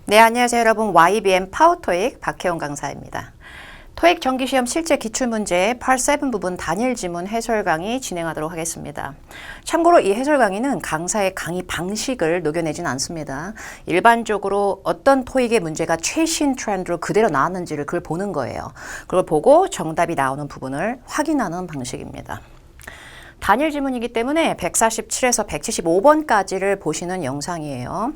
네, 안녕하세요 여러분. YBM 파워토익 박혜원 강사입니다. 토익 정기시험 실제 기출문제 Part 7 부분 단일 지문 해설 강의 진행하도록 하겠습니다. 참고로 이 해설 강의는 강사의 강의 방식을 녹여내진 않습니다. 일반적으로 어떤 토익의 문제가 최신 트렌드로 그대로 나왔는지를 그걸 보는 거예요. 그걸 보고 정답이 나오는 부분을 확인하는 방식입니다. 단일 지문이기 때문에 147에서 175번까지를 보시는 영상이에요.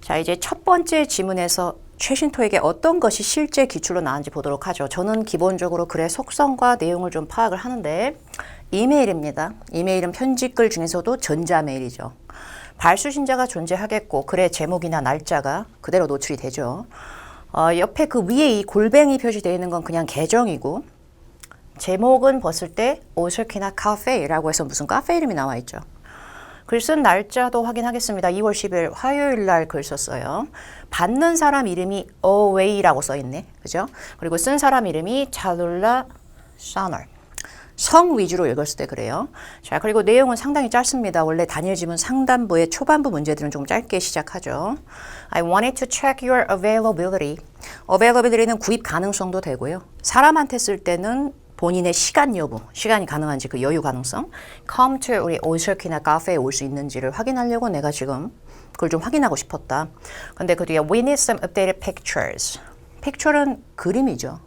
자, 이제 첫 번째 지문에서 최신 토익에 어떤 것이 실제 기출로 나왔는지 보도록 하죠. 저는 기본적으로 글의 속성과 내용을 좀 파악을 하는데 이메일입니다. 이메일은 편집글 중에서도 전자메일이죠. 발수신자가 존재하겠고 글의 제목이나 날짜가 그대로 노출이 되죠. 옆에 그 위에 이 골뱅이 표시되어 있는 건 그냥 계정이고 제목은 봤을 때 오스키나 카페라고 해서 무슨 카페 이름이 나와 있죠. 글 쓴 날짜도 확인하겠습니다. 2월 10일 화요일 날 글 썼어요. 받는 사람 이름이 away라고 써있네. 그죠? 그리고 쓴 사람 이름이 차룰라 사널. 성 위주로 읽었을 때 그래요. 자, 그리고 내용은 상당히 짧습니다. 원래 단일 지문 상단부의 초반부 문제들은 좀 짧게 시작하죠. I wanted to check your availability. availability는 구입 가능성도 되고요. 사람한테 쓸 때는 본인의 시간 여부, 시간이 가능한지 그 여유 가능성, come to 우리 오스키나 카페에 올 수 있는지를 확인하려고 내가 지금 그걸 좀 확인하고 싶었다. 근데 그 뒤에 we need some updated pictures. picture는 그림이죠.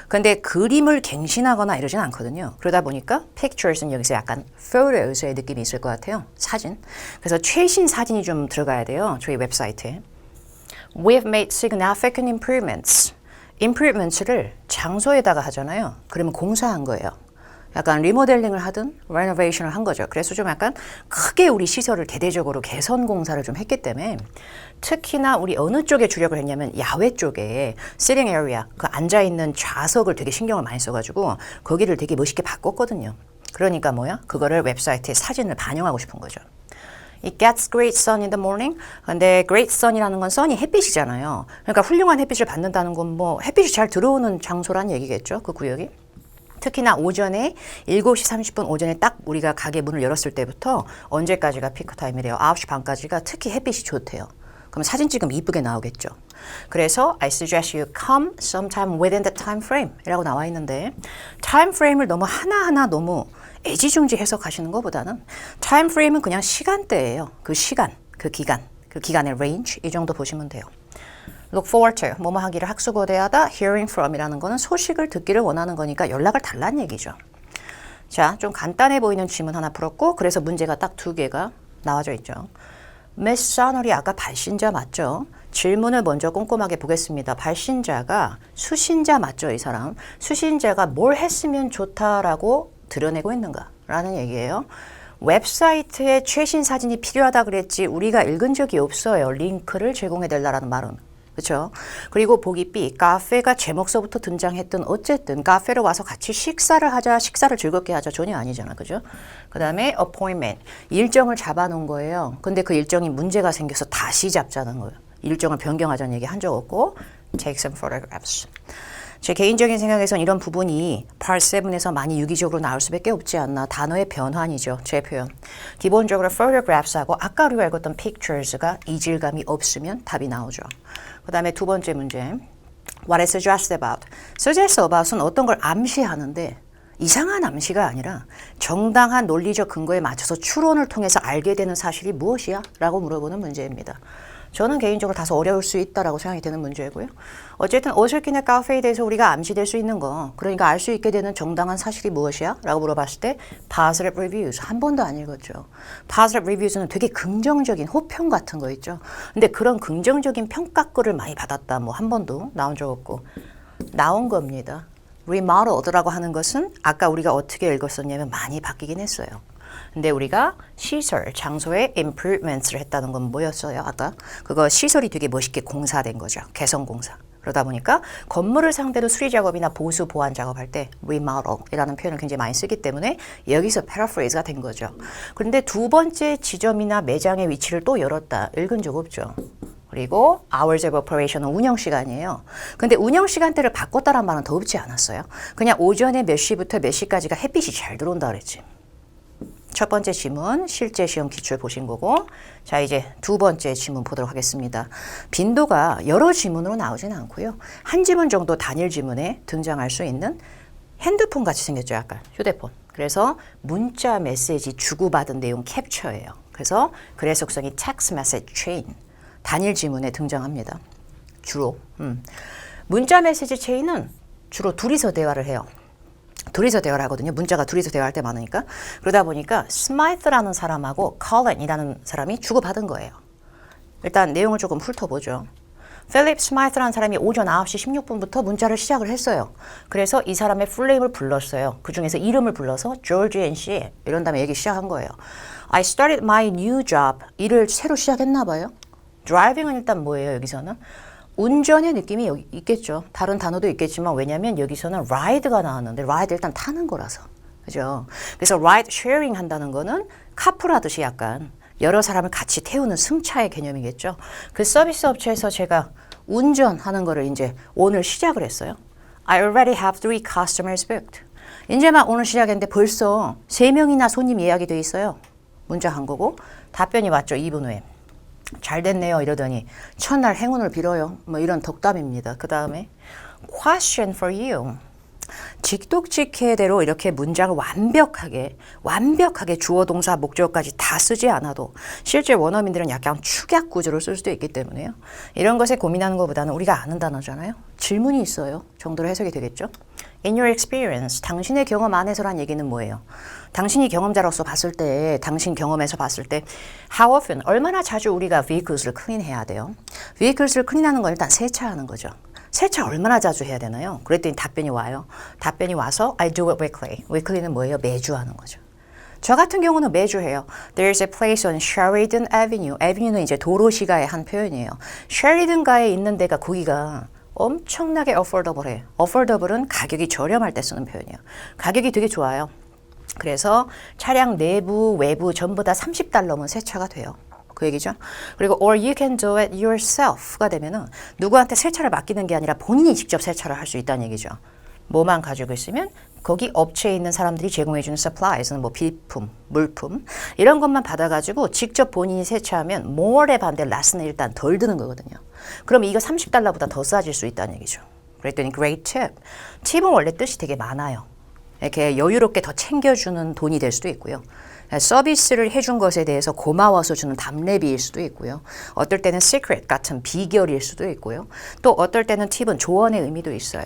근데 그림을 갱신하거나 이러진 않거든요. 그러다 보니까 pictures는 여기서 약간 photos의 느낌이 있을 것 같아요. 사진. 그래서 최신 사진이 좀 들어가야 돼요. 저희 웹사이트에. We've made significant improvements. improvements를 장소에다가 하잖아요. 그러면 공사한 거예요. 약간 리모델링을 하든 renovation을 한 거죠. 그래서 좀 약간 크게 우리 시설을 대대적으로 개선 공사를 좀 했기 때문에 특히나 우리 어느 쪽에 주력을 했냐면 야외 쪽에 sitting area, 그 앉아있는 좌석을 되게 신경을 많이 써가지고 거기를 되게 멋있게 바꿨거든요. 그러니까 뭐야? 그거를 웹사이트에 사진을 반영하고 싶은 거죠. It gets great sun in the morning. 근데 great sun이라는 건 sun이 햇빛이잖아요. 그러니까 훌륭한 햇빛을 받는다는 건 뭐 햇빛이 잘 들어오는 장소란 얘기겠죠. 그 구역이. 특히나 오전에 7시 30분 오전에 딱 우리가 가게 문을 열었을 때부터 언제까지가 피크 타임이래요. 9시 반까지가 특히 햇빛이 좋대요. 그럼 사진 찍으면 이쁘게 나오겠죠. 그래서 I suggest you come sometime within that time frame 이라고 나와 있는데 time frame을 너무 하나하나 너무 애지중지 해석하시는 것보다는 time frame은 그냥 시간대예요. 그 시간, 그 기간의 range 이 정도 보시면 돼요. Look forward to, 뭐뭐 하기를 학수고대하다, hearing from이라는 거는 소식을 듣기를 원하는 거니까 연락을 달라는 얘기죠. 자, 좀 간단해 보이는 질문 하나 풀었고 그래서 문제가 딱 2개가 나와져 있죠. Miss Sanor이 아까 발신자 맞죠? 질문을 먼저 꼼꼼하게 보겠습니다. 발신자가 수신자 맞죠? 이 사람. 수신자가 뭘 했으면 좋다라고 드러내고 있는가? 라는 얘기예요. 웹사이트에 최신 사진이 필요하다 그랬지 우리가 읽은 적이 없어요. 링크를 제공해달라는 말은. 그렇죠? 그리고 보기 B, 카페가 제목서부터 등장했던 어쨌든 카페로 와서 같이 식사를 하자, 식사를 즐겁게 하자 전혀 아니잖아. 그죠? 그 다음에 appointment, 일정을 잡아놓은 거예요. 근데 그 일정이 문제가 생겨서 다시 잡자는 거예요. 일정을 변경하자는 얘기 한 적 없고 take some photographs. 제 개인적인 생각에선 이런 부분이 Part 7에서 많이 유기적으로 나올 수밖에 없지 않나. 단어의 변환이죠. 제 표현. 기본적으로 photographs하고 아까 우리가 읽었던 pictures가 이질감이 없으면 답이 나오죠. 그 다음에 2번째 문제. What is suggest about? suggest about은 어떤 걸 암시하는데 이상한 암시가 아니라 정당한 논리적 근거에 맞춰서 추론을 통해서 알게 되는 사실이 무엇이야? 라고 물어보는 문제입니다. 저는 개인적으로 다소 어려울 수 있다라고 생각이 되는 문제고요. 어쨌든 오스키나 카페에 대해서 우리가 암시될 수 있는 거, 그러니까 알 수 있게 되는 정당한 사실이 무엇이야? 라고 물어봤을 때 positive reviews, 한 번도 안 읽었죠. positive reviews는 되게 긍정적인 호평 같은 거 있죠. 근데 그런 긍정적인 평가글을 많이 받았다. 뭐 한 번도 나온 적 없고. 나온 겁니다. remodeled라고 하는 것은 아까 우리가 어떻게 읽었었냐면 많이 바뀌긴 했어요. 근데 우리가 시설, 장소에 improvements를 했다는 건 뭐였어요? 아까 그거 시설이 되게 멋있게 공사된 거죠. 개선 공사. 그러다 보니까 건물을 상대로 수리 작업이나 보수 보완 작업할 때 remodel이라는 표현을 굉장히 많이 쓰기 때문에 여기서 paraphrase가 된 거죠. 그런데 2번째 지점이나 매장의 위치를 또 열었다. 읽은 적 없죠. 그리고 hours of operation은 운영 시간이에요. 근데 운영 시간대를 바꿨다는 말은 더 없지 않았어요? 그냥 오전에 몇 시부터 몇 시까지가 햇빛이 잘 들어온다 그랬지. 첫 번째 지문 실제 시험 기출 보신 거고 자 이제 두 번째 지문 보도록 하겠습니다. 빈도가 여러 지문으로 나오지는 않고요. 한 지문 정도 단일 지문에 등장할 수 있는 핸드폰 같이 생겼죠. 약간 휴대폰. 그래서 문자 메시지 주고받은 내용 캡처예요. 그래서 글의 속성이 text message chain 단일 지문에 등장합니다. 주로 문자 메시지 체인은 주로 둘이서 대화를 해요. 둘이서 대화를 하거든요. 문자가 둘이서 대화할 때 많으니까. 그러다 보니까 스마이트라는 사람하고 컬렌이라는 사람이 주고받은 거예요. 일단 내용을 조금 훑어보죠. 필립 스마이트라는 사람이 오전 9시 16분부터 문자를 시작을 했어요. 그래서 이 사람의 풀네임을 불렀어요. 그 중에서 이름을 불러서 조지 앤 씨 이런 다음에 얘기 시작한 거예요. I started my new job. 일을 새로 시작했나 봐요. driving은 일단 뭐예요 여기서는? 운전의 느낌이 여기 있겠죠. 다른 단어도 있겠지만 왜냐하면 여기서는 ride가 나왔는데 ride 일단 타는 거라서. 그죠? 그래서 ride sharing 한다는 거는 카풀하듯이 약간 여러 사람을 같이 태우는 승차의 개념이겠죠. 그 서비스 업체에서 제가 운전하는 거를 이제 오늘 시작을 했어요. I already have 3 customers booked. 이제만 오늘 시작했는데 벌써 3명이나 손님 예약이 돼 있어요. 문자 한 거고 답변이 왔죠. 2분 후에. 잘 됐네요 이러더니 첫날 행운을 빌어요. 뭐 이런 덕담입니다. 그 다음에 question for you. 직독직해대로 이렇게 문장을 완벽하게 주어 동사 목적어까지 다 쓰지 않아도 실제 원어민들은 약간 축약 구조를 쓸 수도 있기 때문에요. 이런 것에 고민하는 것보다는 우리가 아는 단어잖아요. 질문이 있어요. 정도로 해석이 되겠죠. In your experience, 당신의 경험 안에서란 얘기는 뭐예요? 당신이 경험자로서 봤을 때, 당신 경험에서 봤을 때 how often, 얼마나 자주 우리가 vehicles를 클린해야 돼요? vehicles를 클린하는 건 일단 세차하는 거죠. 세차 얼마나 자주 해야 되나요? 그랬더니 답변이 와요. 답변이 와서 I do it weekly. weekly는 뭐예요? 매주 하는 거죠. 저 같은 경우는 매주 해요. There's a place on Sheridan Avenue. avenue는 이제 도로시가의 한 표현이에요. 셰리든가에 있는 데가 거기가 엄청나게 affordable해. affordable은 가격이 저렴할 때 쓰는 표현이에요. 가격이 되게 좋아요. 그래서 차량 내부, 외부 전부 다 $30면 세차가 돼요. 그 얘기죠. 그리고 or you can do it yourself가 되면은 누구한테 세차를 맡기는 게 아니라 본인이 직접 세차를 할 수 있다는 얘기죠. 뭐만 가지고 있으면 거기 업체에 있는 사람들이 제공해주는 supplies는 뭐 비품, 물품 이런 것만 받아가지고 직접 본인이 세차하면 more의 반대 less는 일단 덜 드는 거거든요. 그럼 이거 $30보다 더 싸질 수 있다는 얘기죠. 그랬더니 great tip. 팁은 원래 뜻이 되게 많아요. 이렇게 여유롭게 더 챙겨주는 돈이 될 수도 있고요. 서비스를 해준 것에 대해서 고마워서 주는 답례비일 수도 있고요. 어떨 때는 secret 같은 비결일 수도 있고요. 또 어떨 때는 팁은 조언의 의미도 있어요.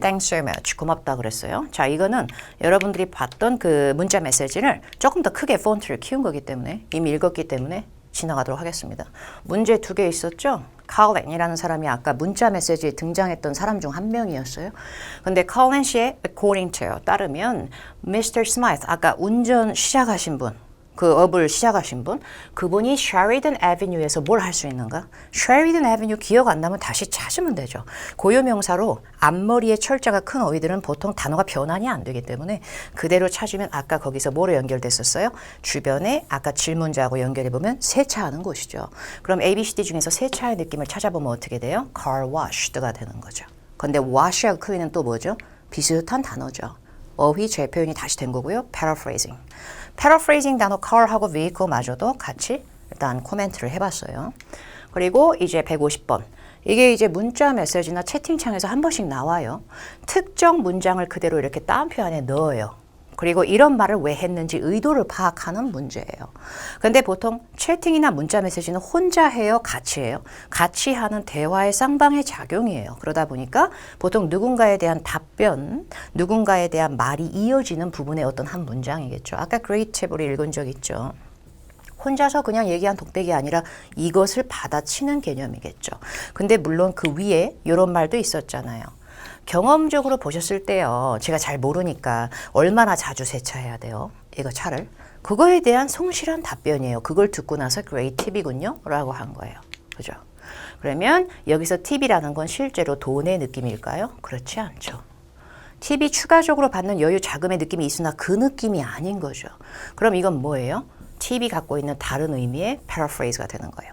Thanks so much. 고맙다 그랬어요. 자, 이거는 여러분들이 봤던 그 문자 메시지를 조금 더 크게 폰트를 키운 거기 때문에 이미 읽었기 때문에 지나가도록 하겠습니다. 문제 2개 있었죠? 컬렌이라는 사람이 아까 문자 메시지에 등장했던 사람 중 한 명이었어요. 근데 컬렌 씨의 according to 따르면 Mr. Smythe 아까 운전 시작하신 분, 그 업을 시작하신 분, 그분이 Sheridan Avenue에서 뭘 할 수 있는가? Sheridan Avenue 기억 안 나면 다시 찾으면 되죠. 고유명사로 앞머리에 철자가 큰 어휘들은 보통 단어가 변환이 안 되기 때문에 그대로 찾으면 아까 거기서 뭐로 연결됐었어요? 주변에 아까 질문자하고 연결해보면 세차하는 곳이죠. 그럼 ABCD 중에서 세차의 느낌을 찾아보면 어떻게 돼요? Car washed가 되는 거죠. 근데 wash하고 clean은 또 뭐죠? 비슷한 단어죠. 어휘 재표현이 다시 된 거고요. paraphrasing. paraphrasing 단어 car하고 vehicle마저도 같이 일단 코멘트를 해봤어요. 그리고 이제 150번. 이게 이제 문자 메시지나 채팅창에서 한 번씩 나와요. 특정 문장을 그대로 이렇게 따옴표 안에 넣어요. 그리고 이런 말을 왜 했는지 의도를 파악하는 문제예요. 근데 보통 채팅이나 문자 메시지는 혼자 해요? 같이 해요? 같이 하는 대화의 쌍방의 작용이에요. 그러다 보니까 보통 누군가에 대한 답변, 누군가에 대한 말이 이어지는 부분의 어떤 한 문장이겠죠. 아까 great tip 우리 읽은 적 있죠. 혼자서 그냥 얘기한 독백이 아니라 이것을 받아치는 개념이겠죠. 근데 물론 그 위에 이런 말도 있었잖아요. 경험적으로 보셨을 때요. 제가 잘 모르니까 얼마나 자주 세차해야 돼요? 이거 차를. 그거에 대한 성실한 답변이에요. 그걸 듣고 나서 great 팁이군요. 라고 한 거예요. 그죠? 그러면 여기서 팁이라는 건 실제로 돈의 느낌일까요? 그렇지 않죠. 팁이 추가적으로 받는 여유 자금의 느낌이 있으나 그 느낌이 아닌 거죠. 그럼 이건 뭐예요? 팁이 갖고 있는 다른 의미의 paraphrase가 되는 거예요.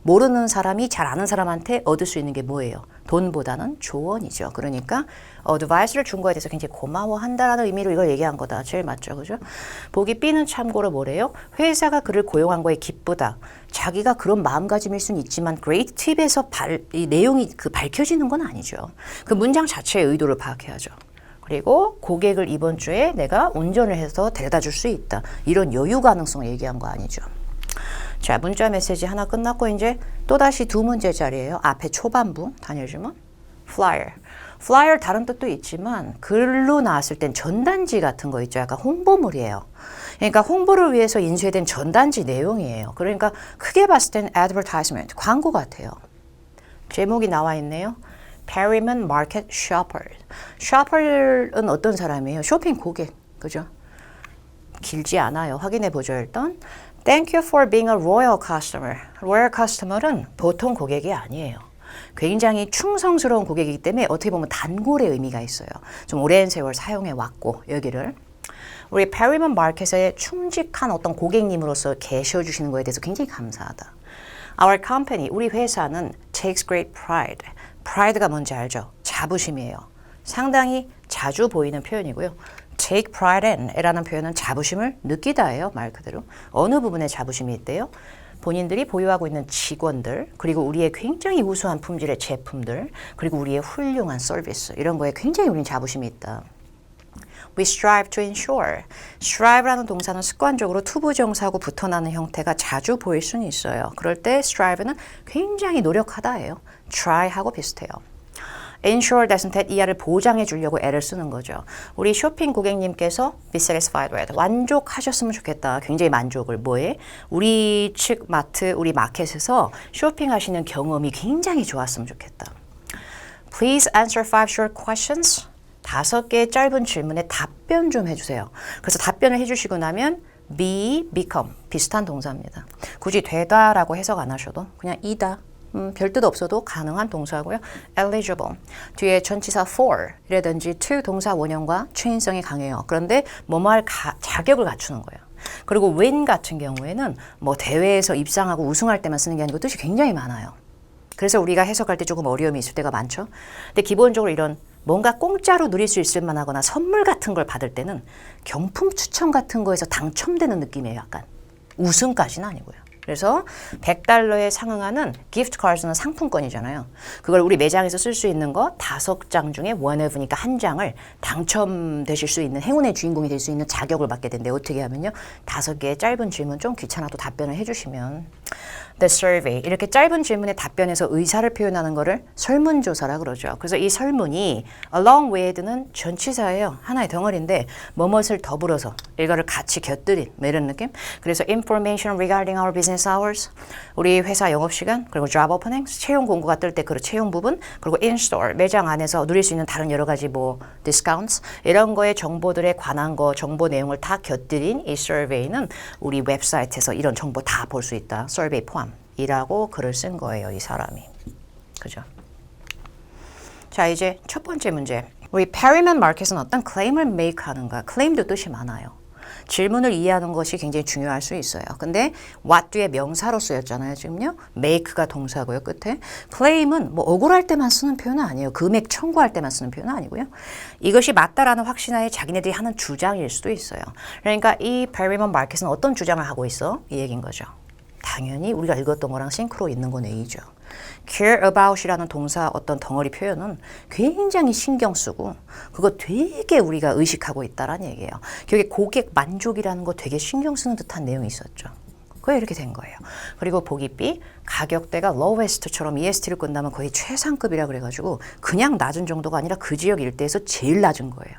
모르는 사람이 잘 아는 사람한테 얻을 수 있는 게 뭐예요? 돈보다는 조언이죠. 그러니까 어드바이스를 준 거에 대해서 굉장히 고마워한다라는 의미로 이걸 얘기한 거다. 제일 맞죠. 그죠? 보기 B는 참고로 뭐래요? 회사가 그를 고용한 거에 기쁘다. 자기가 그런 마음가짐일 수는 있지만 great 팁에서 이 내용이 밝혀지는 건 아니죠. 그 문장 자체의 의도를 파악해야죠. 그리고 고객을 이번 주에 내가 운전을 해서 데려다 줄 수 있다. 이런 여유 가능성을 얘기한 거 아니죠. 자, 문자 메시지 하나 끝났고 이제 또다시 두 문제짜리예요. 앞에 초반부 단일 질문. flyer. flyer 다른 뜻도 있지만 글로 나왔을 땐 전단지 같은 거 있죠. 약간 홍보물이에요. 그러니까 홍보를 위해서 인쇄된 전단지 내용이에요. 그러니까 크게 봤을 땐 advertisement, 광고 같아요. 제목이 나와 있네요. Perryman Market Shopper. shopper은 어떤 사람이에요? 쇼핑 고객. 그죠? 길지 않아요. 확인해 보죠, 일단. Thank you for being a loyal customer. Loyal customer은 보통 고객이 아니에요. 굉장히 충성스러운 고객이기 때문에 어떻게 보면 단골의 의미가 있어요. 좀 오랜 세월 사용해 왔고 여기를 우리 페리먼 마켓에 충직한 어떤 고객님으로서 계셔주시는 거에 대해서 굉장히 감사하다. Our company, 우리 회사는 takes great pride. pride가 뭔지 알죠? 자부심이에요. 상당히 자주 보이는 표현이고요. take pride in 라는 표현은 자부심을 느끼다예요. 말 그대로. 어느 부분에 자부심이 있대요? 본인들이 보유하고 있는 직원들, 그리고 우리의 굉장히 우수한 품질의 제품들, 그리고 우리의 훌륭한 서비스, 이런 거에 굉장히 우리는 자부심이 있다. We strive to ensure. strive라는 동사는 습관적으로 투부정사하고 붙어나는 형태가 자주 보일 수는 있어요. 그럴 때 strive는 굉장히 노력하다예요. try하고 비슷해요. ensure that은 이하를 보장해 주려고 애를 쓰는 거죠. 우리 쇼핑 고객님께서 be satisfied with. 만족하셨으면 좋겠다. 굉장히 만족을 뭐에? 우리 측 마트, 우리 마켓에서 쇼핑하시는 경험이 굉장히 좋았으면 좋겠다. Please answer 5 short questions. 5개의 짧은 질문에 답변 좀 해주세요. 그래서 답변을 해주시고 나면 be, become 비슷한 동사입니다. 굳이 되다라고 해석 안 하셔도 그냥 이다. 별 뜻 없어도 가능한 동사고요. eligible. 뒤에 전치사 for 이라든지 to 동사 원형과 추인성이 강해요. 그런데 뭐뭐 할 자격을 갖추는 거예요. 그리고 win 같은 경우에는 뭐 대회에서 입상하고 우승할 때만 쓰는 게 아니고 뜻이 굉장히 많아요. 그래서 우리가 해석할 때 조금 어려움이 있을 때가 많죠. 근데 기본적으로 이런 뭔가 공짜로 누릴 수 있을 만하거나 선물 같은 걸 받을 때는 경품 추첨 같은 거에서 당첨되는 느낌이에요. 약간 우승까지는 아니고요. 그래서 $100에 상응하는 기프트 카드는 상품권이잖아요. 그걸 우리 매장에서 쓸 수 있는 거 5장 중에 one of니까 한 장을 당첨되실 수 있는 행운의 주인공이 될 수 있는 자격을 받게 된대. 어떻게 하면요. 5개의 짧은 질문 좀 귀찮아도 답변을 해주시면 The survey. 이렇게 짧은 질문에 답변해서 의사를 표현하는 거를 설문조사라 그러죠. 그래서 이 설문이 along with는 전치사예요. 하나의 덩어리인데 뭐뭇을 더불어서 이거를 같이 곁들인 이런 느낌. 그래서 information regarding our business hours. 우리 회사 영업시간 그리고 job openings. 채용 공고가 뜰 때 그 채용 부분. 그리고 in-store. 매장 안에서 누릴 수 있는 다른 여러 가지 뭐 discounts. 이런 거에 정보들에 관한 거 정보 내용을 다 곁들인 이 survey는 우리 웹사이트에서 이런 정보 다 볼 수 있다. survey 포함. 이라고 글을 쓴 거예요, 이 사람이. 그죠? 자, 이제 첫 번째 문제. 우리 페리먼 마켓은 어떤 claim을 make 하는가? claim도 뜻이 많아요. 질문을 이해하는 것이 굉장히 중요할 수 있어요. 근데 what 뒤에 명사로 쓰였잖아요, 지금요. make가 동사고요, 끝에. claim은 뭐 억울할 때만 쓰는 표현은 아니에요. 금액 청구할 때만 쓰는 표현은 아니고요. 이것이 맞다라는 확신하에 자기네들이 하는 주장일 수도 있어요. 그러니까 이 페리먼 마켓은 어떤 주장을 하고 있어? 이 얘기인 거죠. 당연히 우리가 읽었던 거랑 싱크로 있는 건 A죠. care about이라는 동사 어떤 덩어리 표현은 굉장히 신경 쓰고 그거 되게 우리가 의식하고 있다라는 얘기예요. 여기 고객 만족이라는 거 되게 신경 쓰는 듯한 내용이 있었죠. 그게 이렇게 된 거예요. 그리고 보기 B, 가격대가 lowest처럼 EST를 끝나면 거의 최상급이라 그래가지고 그냥 낮은 정도가 아니라 그 지역 일대에서 제일 낮은 거예요.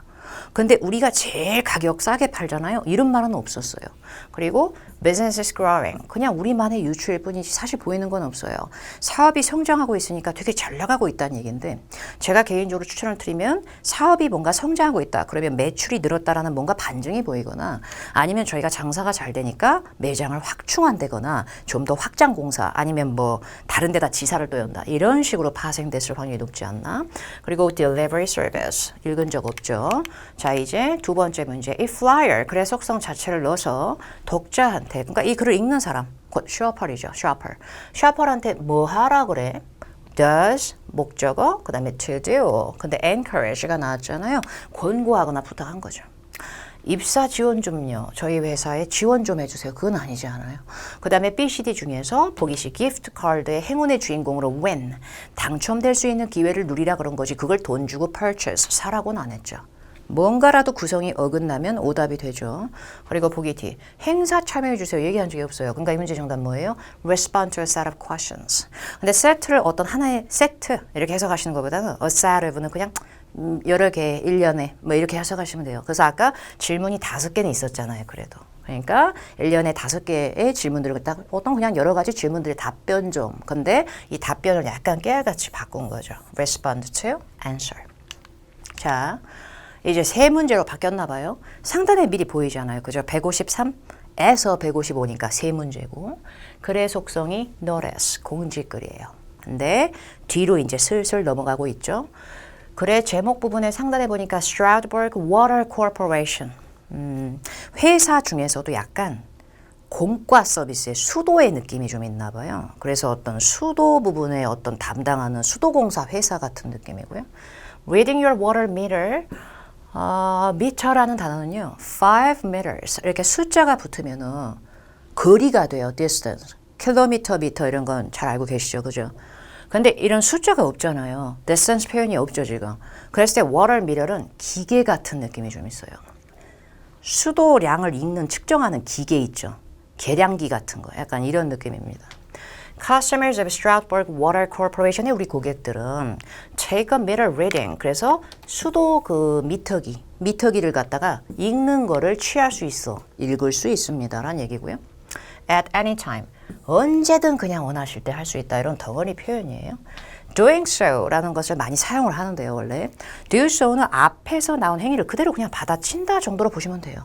근데 우리가 제일 가격 싸게 팔잖아요. 이런 말은 없었어요. 그리고 business is growing. 그냥 우리만의 유추일 뿐이지 사실 보이는 건 없어요. 사업이 성장하고 있으니까 되게 잘 나가고 있다는 얘기인데 제가 개인적으로 추천을 드리면 사업이 뭔가 성장하고 있다. 그러면 매출이 늘었다라는 뭔가 반증이 보이거나 아니면 저희가 장사가 잘 되니까 매장을 확충한다거나 좀 더 확장 공사 아니면 뭐 다른 데다 지사를 또 연다. 이런 식으로 파생됐을 확률이 높지 않나. 그리고 delivery service. 읽은 적 없죠. 자, 이제 두 번째 문제. 이 flyer, 글의 속성 자체를 넣어서 독자한테, 그러니까 이 글을 읽는 사람, 곧 shopper이죠. shopper. shopper한테 뭐 하라 그래? does 목적어 그 다음에 to do 근데 encourage가 나왔잖아요. 권고하거나 부탁한 거죠. 입사 지원 좀요. 저희 회사에 지원 좀 해주세요. 그건 아니지 않아요. 그 다음에 BCD 중에서 보기 시 기프트 카드의 행운의 주인공으로 win 당첨될 수 있는 기회를 누리라 그런 거지 그걸 돈 주고 purchase 사라고는 안 했죠. 뭔가라도 구성이 어긋나면 오답이 되죠. 그리고 보기 D. 행사 참여해주세요. 얘기한 적이 없어요. 그러니까 이 문제 정답 뭐예요? Respond to a set of questions. 근데 set를 어떤 하나의 세트 이렇게 해석하시는 것보다는 a set of는 그냥 여러 개, 1년에 뭐 이렇게 해석하시면 돼요. 그래서 아까 질문이 5개는 있었잖아요. 그래도. 그러니까 1년에 5개의 질문들을 딱 어떤 그냥 여러 가지 질문들의 답변 좀. 근데 이 답변을 약간 깨알같이 바꾼 거죠. Respond to answer. 자. 이제 세 문제로 바뀌었나 봐요. 상단에 미리 보이잖아요. 그죠? 153에서 155니까 세 문제고 글의 속성이 notice, 공지글이에요. 근데 뒤로 이제 슬슬 넘어가고 있죠. 글의 제목 부분에 상단에 보니까 Stroudsburg Water Corporation 회사 중에서도 약간 공과 서비스의 수도의 느낌이 좀 있나 봐요. 그래서 어떤 수도 부분에 어떤 담당하는 수도공사 회사 같은 느낌이고요. Reading your water meter 미터라는 단어는요, 5 meters 이렇게 숫자가 붙으면은 거리가 돼요, distance. 킬로미터, 미터 이런 건 잘 알고 계시죠, 그죠? 근데 이런 숫자가 없잖아요. distance 표현이 없죠, 지금. 그랬을 때 water meter는 기계 같은 느낌이 좀 있어요. 수도량을 읽는 측정하는 기계 있죠. 계량기 같은 거, 약간 이런 느낌입니다. Customers of Stroudsburg Water Corporation의 우리 고객들은 take a meter reading. 그래서 수도 그 미터기를 갖다가 읽는 거를 취할 수 있어. 읽을 수 있습니다. 라는 얘기고요. At any time. 언제든 그냥 원하실 때 할 수 있다. 이런 덩어리 표현이에요. Doing so 라는 것을 많이 사용을 하는데요. 원래. Do so는 앞에서 나온 행위를 그대로 그냥 받아친다 정도로 보시면 돼요.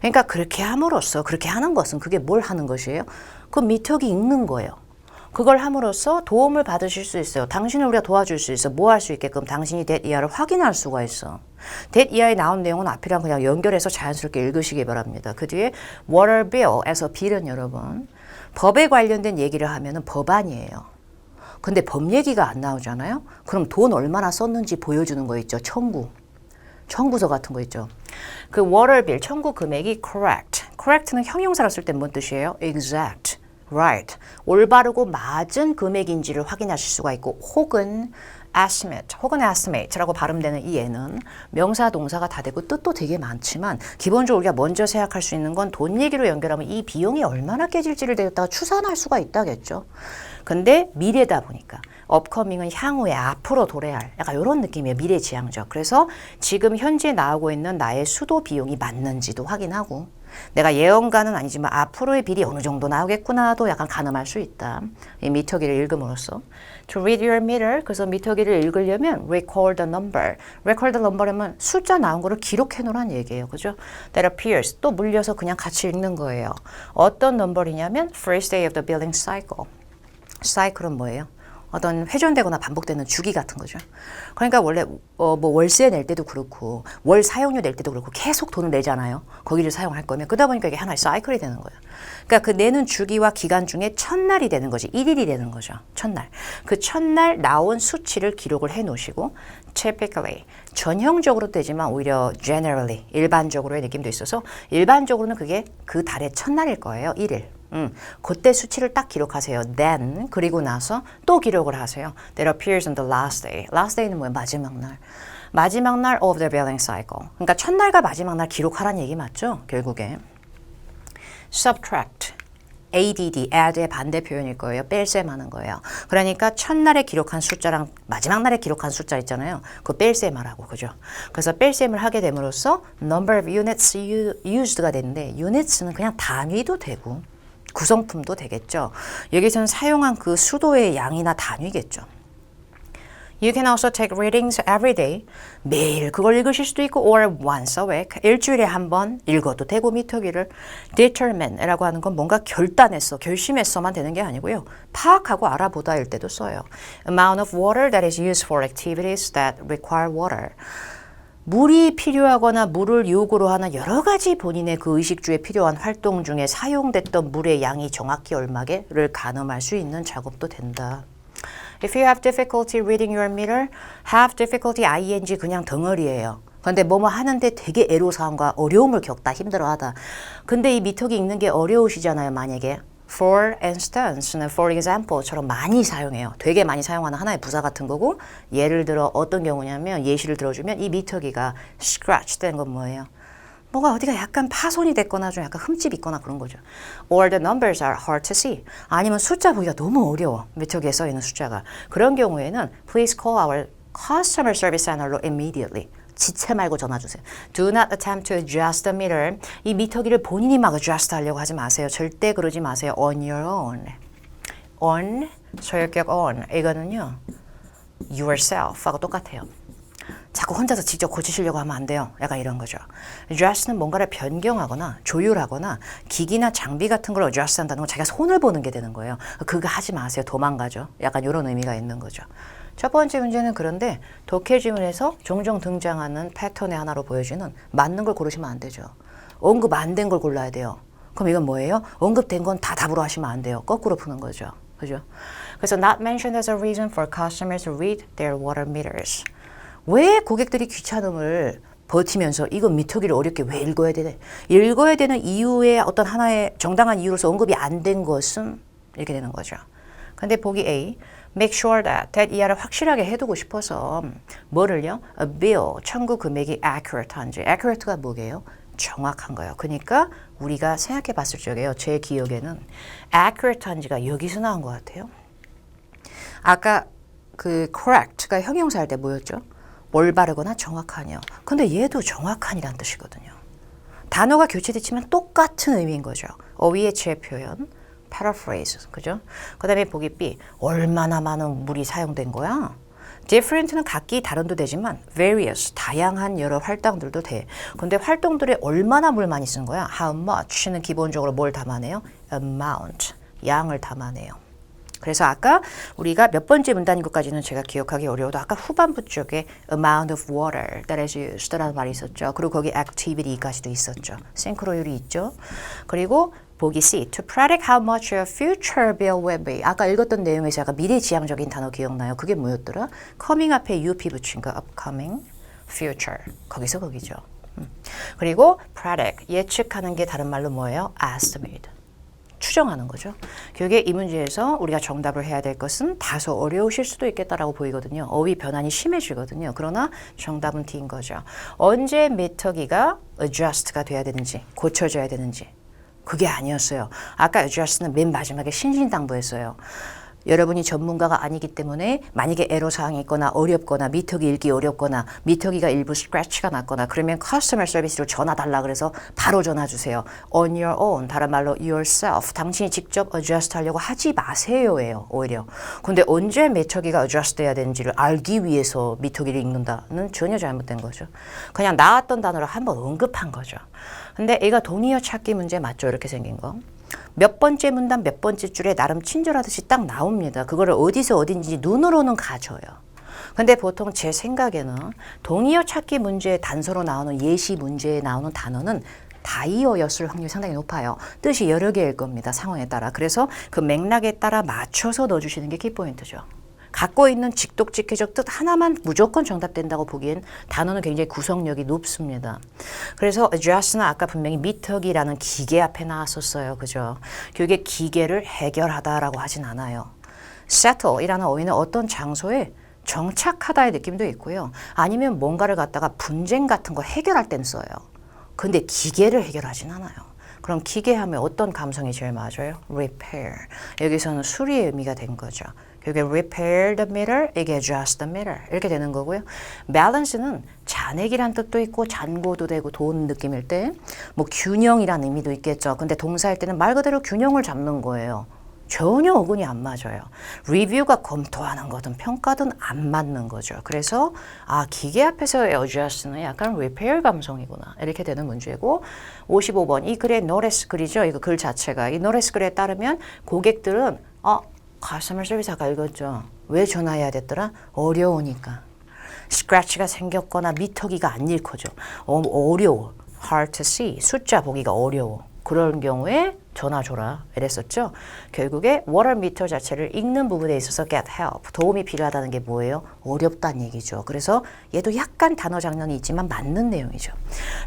그러니까 그렇게 함으로써 그렇게 하는 것은 그게 뭘 하는 것이에요? 그 미터기 읽는 거예요. 그걸 함으로써 도움을 받으실 수 있어요. 당신을 우리가 도와줄 수 있어. 뭐 할 수 있게끔 당신이 that 이하를 확인할 수가 있어. that 이하에 나온 내용은 앞이랑 그냥 연결해서 자연스럽게 읽으시기 바랍니다. 그 뒤에 water bill에서 bill은 여러분 법에 관련된 얘기를 하면은 법안이에요. 근데 법 얘기가 안 나오잖아요. 그럼 돈 얼마나 썼는지 보여주는 거 있죠. 청구서 같은 거 있죠. 그 water bill 청구 금액이 correct. correct는 형용사로 쓸 때 뭔 뜻이에요? exact. right. 올바르고 맞은 금액인지를 확인하실 수가 있고 혹은 estimate라고 발음되는 이 예는 명사, 동사가 다 되고 뜻도 되게 많지만 기본적으로 우리가 먼저 생각할 수 있는 건 돈 얘기로 연결하면 이 비용이 얼마나 깨질지를 내다가 추산할 수가 있다겠죠. 근데 미래다 보니까 upcoming은 향후에 앞으로 도래할 약간 이런 느낌이에요. 미래지향적. 그래서 지금 현재 나오고 있는 나의 수도 비용이 맞는지도 확인하고 내가 예언가는 아니지만 앞으로의 비리 어느 정도 나오겠구나도 약간 가늠할 수 있다. 이 미터기를 읽음으로써. To read your meter, 그래서 미터기를 읽으려면 record the number. record the number이면 숫자 나온 거를 기록해 놓으란 얘기예요. 그죠? That appears. 또 물려서 그냥 같이 읽는 거예요. 어떤 넘버이냐면 first day of the billing cycle. cycle은 뭐예요? 어떤 회전되거나 반복되는 주기 같은 거죠. 그러니까 원래 뭐 월세 낼 때도 그렇고 월 사용료 낼 때도 그렇고 계속 돈을 내잖아요. 거기를 사용할 거면 그러다 보니까 이게 하나의 사이클이 되는 거예요. 그러니까 그 내는 주기와 기간 중에 첫날이 되는 거지. 1일이 되는 거죠. 첫날. 그 첫날 나온 수치를 기록을 해 놓으시고 typically 전형적으로 되지만 오히려 generally 일반적으로의 느낌도 있어서 일반적으로는 그게 그 달의 첫날일 거예요. 1일. 그때 수치를 딱 기록하세요. Then 그리고 나서 또 기록을 하세요. That appears on the last day. Last day는 뭐예요? 마지막 날. 마지막 날 of the billing cycle. 그러니까 첫날과 마지막 날 기록하라는 얘기 맞죠? 결국에. Subtract. add, add의 반대 표현일 거예요. 뺄셈하는 거예요. 그러니까 첫날에 기록한 숫자랑 마지막 날에 기록한 숫자 있잖아요. 그거 뺄셈하라고, 그죠? 그래서 뺄셈을 하게 됨으로써 number of units used가 되는데 units는 그냥 단위도 되고 구성품도 되겠죠. 여기서는 사용한 그 수도의 양이나 단위겠죠. You can also take readings every day. 매일 그걸 읽으실 수도 있고 or once a week. 일주일에 한 번 읽어도 되고 미터기를 determine이라고 하는 건 뭔가 결심했어만 되는 게 아니고요. 파악하고 알아보다일 때도 써요. Amount of water that is used for activities that require water. 물이 필요하거나 물을 요구로 하는 여러 가지 본인의 그 의식주에 필요한 활동 중에 사용됐던 물의 양이 정확히 얼마게를 가늠할 수 있는 작업도 된다. If you have difficulty reading your meter, have difficulty ing 그냥 덩어리예요. 근데 뭐뭐 하는데 되게 애로사항과 어려움을 겪다 힘들어하다. 근데 이 미터기 읽는 게 어려우시잖아요. 만약에 for instance, for example처럼 많이 사용해요. 되게 많이 사용하는 하나의 부사 같은 거고 예를 들어 어떤 경우냐면 예시를 들어주면 이 미터기가 scratch 된 건 뭐예요? 뭐가 어디가 약간 파손이 됐거나 좀 약간 흠집 있거나 그런 거죠. Or the numbers are hard to see. 아니면 숫자 보기가 너무 어려워. 미터기에 써 있는 숫자가. 그런 경우에는 please call our customer service center로 immediately. 지체 말고 전화 주세요. Do not attempt to adjust the meter. 이 미터기를 본인이 막 adjust 하려고 하지 마세요. 절대 그러지 마세요. On your own. On, 소유격 on. 이거는요. yourself하고 똑같아요. 자꾸 혼자서 직접 고치시려고 하면 안 돼요. 약간 이런 거죠. adjust는 뭔가를 변경하거나 조율하거나 기기나 장비 같은 걸 adjust 한다는 건 자기가 손을 보는 게 되는 거예요. 그거 하지 마세요. 도망가죠. 약간 이런 의미가 있는 거죠. 첫 번째 문제는 그런데 독해 지문에서 종종 등장하는 패턴의 하나로 보여지는 맞는 걸 고르시면 안 되죠. 언급 안 된 걸 골라야 돼요. 그럼 이건 뭐예요? 언급된 건 다 답으로 하시면 안 돼요. 거꾸로 푸는 거죠. 그죠? 그래서 not mentioned as a reason for customers to read their water meters. 왜 고객들이 귀찮음을 버티면서 이거 미터기를 어렵게 왜 읽어야 되네? 읽어야 되는 이유의 어떤 하나의 정당한 이유로서 언급이 안 된 것은 이렇게 되는 거죠. 근데 보기 A, make sure that 이하를 확실하게 해두고 싶어서 뭐를요? A bill, 청구 금액이 accurate한지. accurate가 뭐게요? 정확한 거예요. 그러니까 우리가 생각해 봤을 적에요. 제 기억에는 accurate한지가 여기서 나온 것 같아요. 아까 그 correct가 형용사 할 때 뭐였죠? 올바르거나 정확하냐. 근데 얘도 정확한이란 뜻이거든요. 단어가 교체됐지만 똑같은 의미인 거죠. 어휘의 제 표현, paraphrase, 그죠? 그 다음에 보기 B, 얼마나 많은 물이 사용된 거야? different는 각기 다른도 되지만 various, 다양한 여러 활동들도 돼. 근데 활동들에 얼마나 물 많이 쓴 거야? how much는 기본적으로 뭘 담아내요? amount, 양을 담아내요. 그래서 아까 우리가 몇 번째 문단인 것까지는 제가 기억하기 어려워도 아까 후반부 쪽에 amount of water that is used라는 말이 있었죠. 그리고 거기 activity까지도 있었죠. 싱크로율이 있죠. 그리고 보기 C, to predict how much your future bill will be. 아까 읽었던 내용에서 약간 미래지향적인 단어 기억나요? 그게 뭐였더라? coming 앞에 up 붙인 거, upcoming, future. 거기서 거기죠. 그리고 predict, 예측하는 게 다른 말로 뭐예요? estimate. 추정하는 거죠. 교육의 이 문제에서 우리가 정답을 해야 될 것은 다소 어려우실 수도 있겠다라고 보이거든요. 어휘 변환이 심해지거든요. 그러나 정답은 D인 거죠. 언제 미터기가 adjust가 돼야 되는지, 고쳐져야 되는지. 그게 아니었어요. 아까 adjust는 맨 마지막에 신신당부했어요. 여러분이 전문가가 아니기 때문에 만약에 애로사항이 있거나 어렵거나 미터기 읽기 어렵거나 미터기가 일부 스크래치가 났거나 그러면 커스터머 서비스로 전화 달라 그래서 바로 전화 주세요. On your own, 다른 말로 yourself, 당신이 직접 adjust 하려고 하지 마세요예요. 오히려. 근데 언제 미터기가 adjust 돼야 되는지를 알기 위해서 미터기를 읽는다는 전혀 잘못된 거죠. 그냥 나왔던 단어를 한번 언급한 거죠. 근데 얘가 동의어 찾기 문제 맞죠? 이렇게 생긴 거. 몇 번째 문단 몇 번째 줄에 나름 친절하듯이 딱 나옵니다. 그거를 어디서 어딘지 눈으로는 가져요. 근데 보통 제 생각에는 동의어 찾기 문제의 단서로 나오는 예시 문제에 나오는 단어는 다이어였을 확률이 상당히 높아요. 뜻이 여러 개일 겁니다. 상황에 따라. 그래서 그 맥락에 따라 맞춰서 넣어주시는 게 키포인트죠. 갖고 있는 직독직해적 뜻 하나만 무조건 정답된다고 보기엔 단어는 굉장히 구성력이 높습니다. 그래서 adjust는 아까 분명히 미터기라는 기계 앞에 나왔었어요. 그죠? 교육의 기계를 해결하다라고 하진 않아요. settle이라는 어휘는 어떤 장소에 정착하다의 느낌도 있고요. 아니면 뭔가를 갖다가 분쟁 같은 거 해결할 땐 써요. 근데 기계를 해결하진 않아요. 그럼 기계 하면 어떤 감성이 제일 맞아요? repair. 여기서는 수리의 의미가 된 거죠. 이게 repair the meter, 이게 adjust the meter 이렇게 되는 거고요. balance는 잔액이란 뜻도 있고 잔고도 되고 돈 느낌일 때 뭐 균형이란 의미도 있겠죠. 근데 동사일 때는 말 그대로 균형을 잡는 거예요. 전혀 어근이 안 맞아요. 리뷰가 검토하는 거든 평가든 안 맞는 거죠. 그래서 기계 앞에서의 adjust는 약간 repair 감성이구나 이렇게 되는 문제고 55번 이 글의 노레스 글이죠. 이거 글 자체가 이 노레스 글에 따르면 고객들은 커스터머 서비스 아까 읽었죠. 왜 전화해야 됐더라? 어려우니까. 스크래치가 생겼거나 미터기가 안 읽혀져. 어려워. hard to see. 숫자 보기가 어려워. 그런 경우에 전화 줘라 이랬었죠. 결국에 워터미터 자체를 읽는 부분에 있어서 get help, 도움이 필요하다는 게 뭐예요? 어렵다는 얘기죠. 그래서 얘도 약간 단어 장난이 있지만 맞는 내용이죠.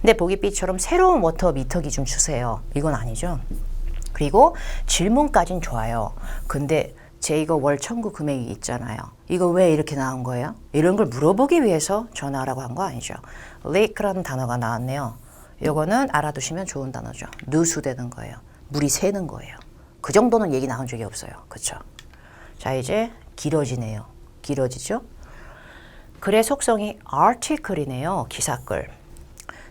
근데 보기 B처럼 새로운 워터미터기 좀 주세요. 이건 아니죠. 그리고 질문까진 좋아요. 근데 제 이거 월 청구 금액이 있잖아요. 이거 왜 이렇게 나온 거예요? 이런 걸 물어보기 위해서 전화하라고 한 거 아니죠. leak라는 단어가 나왔네요. 요거는 알아두시면 좋은 단어죠. 누수되는 거예요. 물이 새는 거예요. 그 정도는 얘기 나온 적이 없어요. 그쵸? 자, 이제 길어지네요. 길어지죠? 글의 속성이 article이네요. 기사글.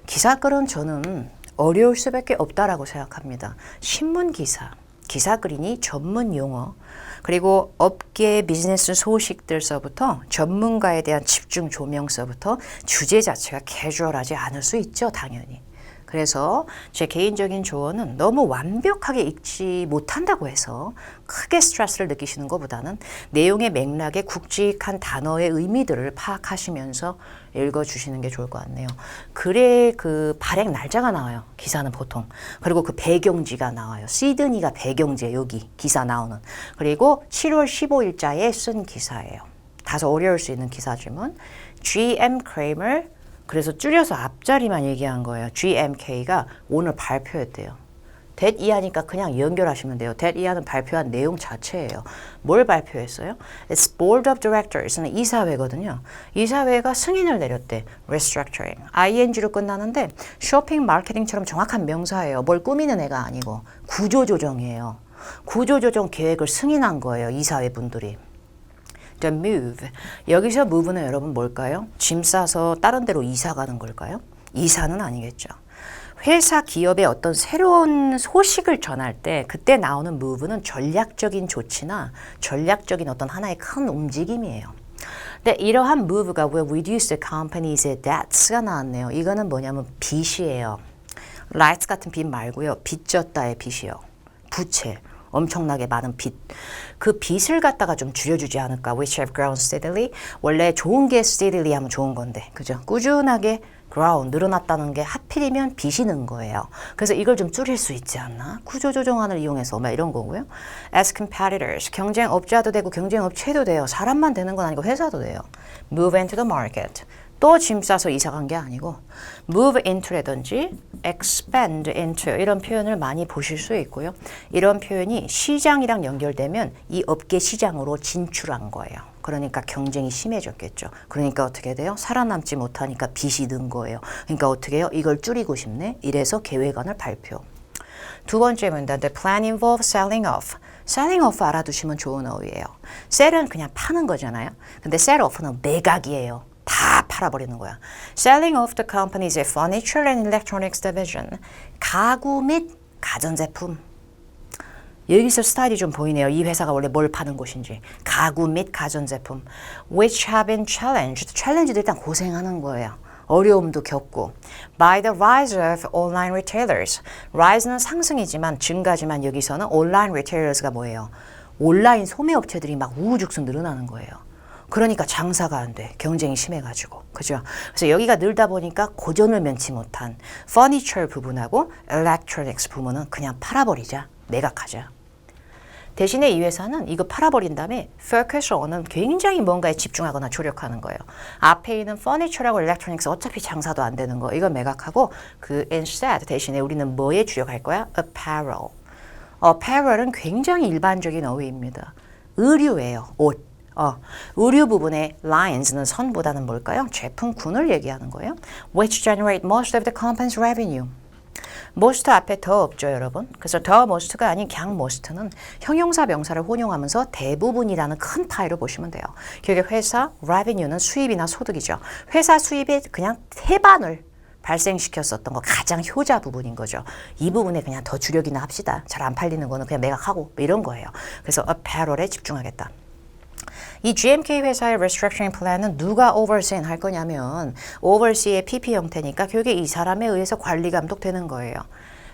기사글은 저는 어려울 수밖에 없다라고 생각합니다. 신문 기사, 기사글이니 전문 용어, 그리고 업계 비즈니스 소식들서부터 전문가에 대한 집중 조명서부터 주제 자체가 캐주얼하지 않을 수 있죠. 당연히. 그래서 제 개인적인 조언은 너무 완벽하게 읽지 못한다고 해서 크게 스트레스를 느끼시는 것보다는 내용의 맥락에 굵직한 단어의 의미들을 파악하시면서 읽어주시는 게 좋을 것 같네요. 글의 그 발행 날짜가 나와요. 기사는 보통. 그리고 그 배경지가 나와요. 시드니가 배경지에 여기 기사 나오는. 그리고 7월 15일자에 쓴 기사예요. 다소 어려울 수 있는 기사지만 GM 크레이머, 그래서 줄여서 앞자리만 얘기한 거예요. GMK가 오늘 발표했대요. that 이하니까 그냥 연결하시면 돼요. that 이하는 발표한 내용 자체예요. 뭘 발표했어요? It's Board of Directors는 이사회거든요. 이사회가 승인을 내렸대. Restructuring. ing로 끝나는데 쇼핑 마케팅처럼 정확한 명사예요. 뭘 꾸미는 애가 아니고 구조조정이에요. 구조조정 계획을 승인한 거예요. 이사회 분들이. The move. 여기서 move는 여러분 뭘까요? 짐 싸서 다른 데로 이사 가는 걸까요? 이사는 아니겠죠. 회사 기업의 어떤 새로운 소식을 전할 때 그때 나오는 move는 전략적인 조치나 전략적인 어떤 하나의 큰 움직임이에요. 근데 이러한 move가 왜 reduce the company's debts가 나왔네요. 이거는 뭐냐면 빚이에요. rights 같은 빚 말고요. 빚졌다의 빚이요. 부채. 엄청나게 많은 빚. 그 빚을 갖다가 좀 줄여주지 않을까. Which have grown steadily. 원래 좋은 게 steadily 하면 좋은 건데. 그죠? 꾸준하게 grown, 늘어났다는 게 하필이면 빚이 는 거예요. 그래서 이걸 좀 줄일 수 있지 않나? 구조조정안을 이용해서 막 이런 거고요. As competitors. 경쟁업자도 되고 경쟁업체도 돼요. 사람만 되는 건 아니고 회사도 돼요. Move into the market. 또 짐 싸서 이사 간 게 아니고 move into라든지 expand into 이런 표현을 많이 보실 수 있고요. 이런 표현이 시장이랑 연결되면 이 업계 시장으로 진출한 거예요. 그러니까 경쟁이 심해졌겠죠. 그러니까 어떻게 돼요? 살아남지 못하니까 빚이 는 거예요. 그러니까 어떻게 해요? 이걸 줄이고 싶네. 이래서 계획안을 발표. 두 번째 문단, the plan involves selling off. selling off 알아두시면 좋은 어휘예요. sell은 그냥 파는 거잖아요. 근데 sell off는 매각이에요. 다 팔아버리는 거야. Selling off the company's furniture and electronics division. 가구 및 가전제품. 여기서 스타일이 좀 보이네요. 이 회사가 원래 뭘 파는 곳인지. 가구 및 가전제품. Which have been challenged. challenge도 일단 고생하는 거예요. 어려움도 겪고. By the rise of online retailers. rise는 상승이지만 증가지만 여기서는 online retailers가 뭐예요? 온라인 소매업체들이 막 우후죽순 늘어나는 거예요. 그러니까 장사가 안 돼. 경쟁이 심해가지고. 그죠? 그래서 여기가 늘다 보니까 고전을 면치 못한 furniture 부분하고 electronics 부분은 그냥 팔아버리자. 매각하자. 대신에 이 회사는 이거 팔아버린 다음에 focus on은 굉장히 뭔가에 집중하거나 조력하는 거예요. 앞에 있는 furniture하고 electronics 어차피 장사도 안 되는 거. 이걸 매각하고 그 instead 대신에 우리는 뭐에 주력할 거야? apparel. apparel은 굉장히 일반적인 어휘입니다. 의류예요. 옷. 의류 부분의 lines는 선보다는 뭘까요? 제품군을 얘기하는 거예요. Which generate most of the company's revenue. most 앞에 더 없죠, 여러분. 그래서 더 most가 아닌 그냥 most는 형용사 명사를 혼용하면서 대부분이라는 큰 파일을 보시면 돼요. 결국 회사 revenue는 수입이나 소득이죠. 회사 수입의 그냥 태반을 발생시켰었던 거 가장 효자 부분인 거죠. 이 부분에 그냥 더 주력이나 합시다. 잘 안 팔리는 거는 그냥 매각하고 이런 거예요. 그래서 apparel에 집중하겠다. 이 GMK 회사의 restructuring plan은 누가 oversee 할 거냐면 oversee의 PP 형태니까 결국에 이 사람에 의해서 관리 감독되는 거예요.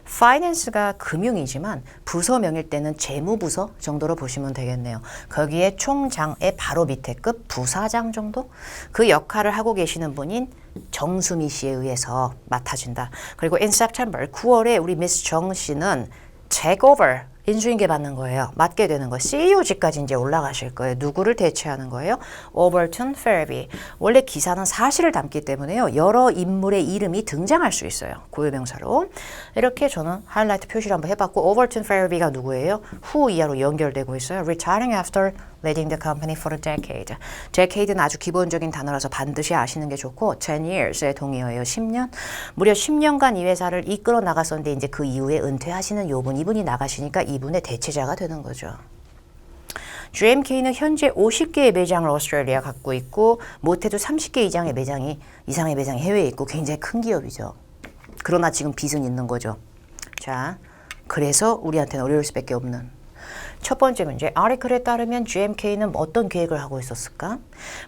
finance가 금융이지만 부서명일 때는 재무부서 정도로 보시면 되겠네요. 거기에 총장의 바로 밑에 급 부사장 정도? 그 역할을 하고 계시는 분인 정수미 씨에 의해서 맡아준다. 그리고 in September, 9월에 우리 미스 정 씨는 take over, 인수인계 받는 거예요. 맡게 되는 거. CEO직까지 이제 올라가실 거예요. 누구를 대체하는 거예요? Overton Farabee. 원래 기사는 사실을 담기 때문에요. 여러 인물의 이름이 등장할 수 있어요. 고유명사로. 이렇게 저는 하이라이트 표시를 한번 해봤고 Overton Farabee가 누구예요? 후 이하로 연결되고 있어요. Retiring after leading the company for a decade. decade는 아주 기본적인 단어라서 반드시 아시는 게 좋고 10 years의 동의어예요. 10년. 무려 10년간 이 회사를 이끌어 나갔었는데 이제 그 이후에 은퇴하시는 이분이 나가시니까 이분의 대체자가 되는 거죠. GMK는 현재 50개의 매장을 오스트레일리아 갖고 있고 못해도 30개 이상의 매장이 해외에 있고 굉장히 큰 기업이죠. 그러나 지금 빚은 있는 거죠. 자, 그래서 우리한테는 어려울 수밖에 없는 첫 번째 문제, 아티클에 따르면 GMK는 어떤 계획을 하고 있었을까?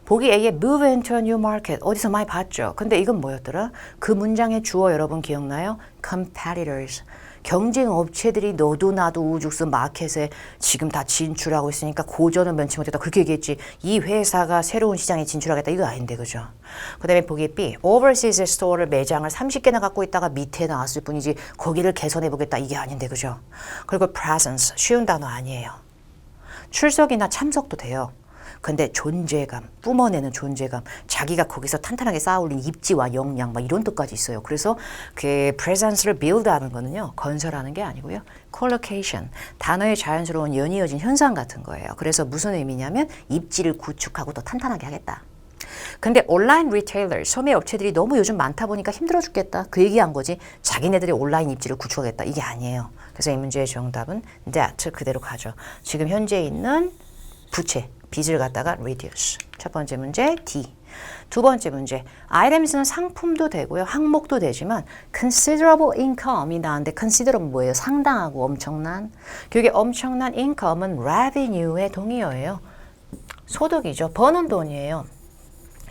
보기 A에 move into a new market, 어디서 많이 봤죠? 근데 이건 뭐였더라? 그 문장의 주어 여러분 기억나요? competitors. 경쟁 업체들이 너도 나도 우죽스 마켓에 지금 다 진출하고 있으니까 고전은 면치 못했다. 그렇게 얘기했지. 이 회사가 새로운 시장에 진출하겠다. 이거 아닌데, 그죠? 그 다음에 보기 B, overseas 스토어를 매장을 30개나 갖고 있다가 밑에 나왔을 뿐이지 거기를 개선해보겠다. 이게 아닌데, 그죠? 그리고 presence, 쉬운 단어 아니에요. 출석이나 참석도 돼요. 근데 존재감, 뿜어내는 존재감, 자기가 거기서 탄탄하게 쌓아올린 입지와 역량 막 이런 뜻까지 있어요. 그래서 그 presence를 build하는 거는요. 건설하는 게 아니고요. collocation, 단어의 자연스러운 연이어진 현상 같은 거예요. 그래서 무슨 의미냐면 입지를 구축하고 더 탄탄하게 하겠다. 근데 온라인 리테일러, 소매 업체들이 너무 요즘 많다 보니까 힘들어 죽겠다. 그 얘기한 거지. 자기네들이 온라인 입지를 구축하겠다. 이게 아니에요. 그래서 이 문제의 정답은 that 그대로 가죠. 지금 현재 있는 부채, 빚을 갖다가 reduce. 첫 번째 문제 D. 두 번째 문제 items는 상품도 되고요. 항목도 되지만 considerable income이 나왔는데 considerable 뭐예요? 상당하고 엄청난. 그게 엄청난 income은 revenue의 동의어예요. 소득이죠. 버는 돈이에요.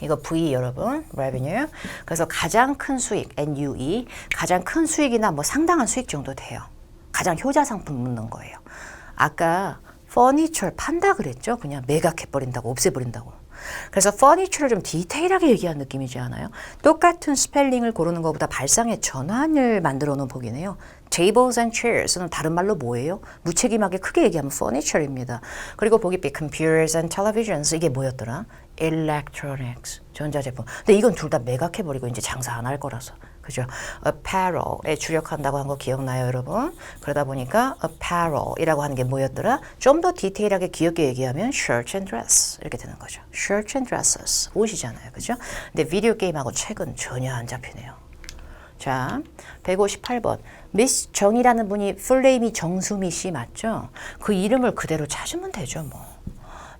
이거 V 여러분, revenue. 그래서 가장 큰 수익, NUE, 가장 큰 수익이나 뭐 상당한 수익 정도 돼요. 가장 효자 상품 묻는 거예요. 아까 퍼니처를 판다 그랬죠? 그냥 매각해버린다고, 없애버린다고. 그래서 퍼니처를 좀 디테일하게 얘기한 느낌이지 않아요? 똑같은 스펠링을 고르는 것보다 발상의 전환을 만들어 놓은 보기네요. Tables and chairs는 다른 말로 뭐예요? 무책임하게 크게 얘기하면 furniture입니다. 그리고 보기 B, computers and televisions. 이게 뭐였더라? electronics, 전자제품. 근데 이건 둘 다 매각해버리고 이제 장사 안 할 거라서. 그죠? apparel에 주력한다고 한 거 기억나요, 여러분? 그러다 보니까 apparel이라고 하는 게 뭐였더라? 좀 더 디테일하게 귀엽게 얘기하면 shirt and dress 이렇게 되는 거죠. shirt and dresses, 옷이잖아요, 그죠? 근데 비디오 게임하고 책은 전혀 안 잡히네요. 자, 158번. 미스 정이라는 분이 풀네임이 정수미 씨 맞죠? 그 이름을 그대로 찾으면 되죠, 뭐.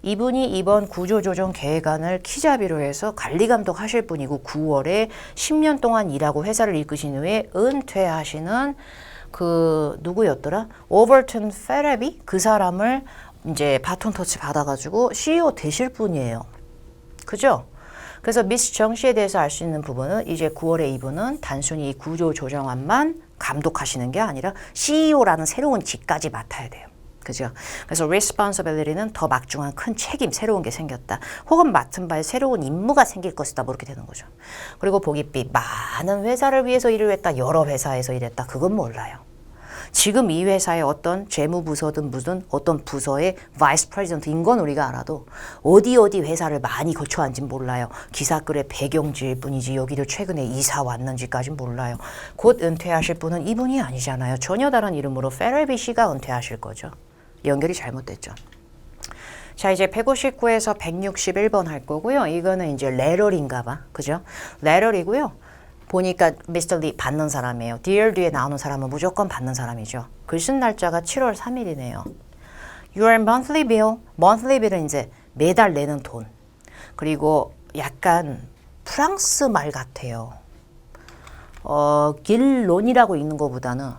이분이 이번 구조조정 계획안을 키자비로 해서 관리감독 하실 분이고 9월에 10년 동안 일하고 회사를 이끄신 후에 은퇴하시는 그 누구였더라? 오버튼 페레비? 그 사람을 이제 바톤 터치 받아가지고 CEO 되실 분이에요. 그죠? 그래서 미스 정 씨에 대해서 알 수 있는 부분은 이제 9월에 이분은 단순히 이 구조조정안만 감독하시는 게 아니라 CEO라는 새로운 직까지 맡아야 돼요. 그죠? 그래서 responsibility는 더 막중한 큰 책임, 새로운 게 생겼다. 혹은 맡은 바에 새로운 임무가 생길 것이다. 뭐 이렇게 되는 거죠. 그리고 보기 B, 많은 회사를 위해서 일을 했다. 여러 회사에서 일했다. 그건 몰라요. 지금 이 회사의 어떤 재무부서든 무슨 어떤 부서의 바이스 프레지던트인 건 우리가 알아도 어디 회사를 많이 거쳐왔는지 몰라요. 기사글의 배경지일 뿐이지 여기를 최근에 이사 왔는지까진 몰라요. 곧 은퇴하실 분은 이분이 아니잖아요. 전혀 다른 이름으로 페레비 씨가 은퇴하실 거죠. 연결이 잘못됐죠. 자, 이제 159에서 161번 할 거고요. 이거는 이제 레럴인가 봐. 그죠? 레럴이고요. 보니까 미스터 리 받는 사람이에요. Dear 뒤에 나오는 사람은 무조건 받는 사람이죠. 글 쓴 날짜가 7월 3일이네요. Your monthly bill. monthly bill은 이제 매달 내는 돈. 그리고 약간 프랑스 말 같아요. 길론이라고 읽는 것보다는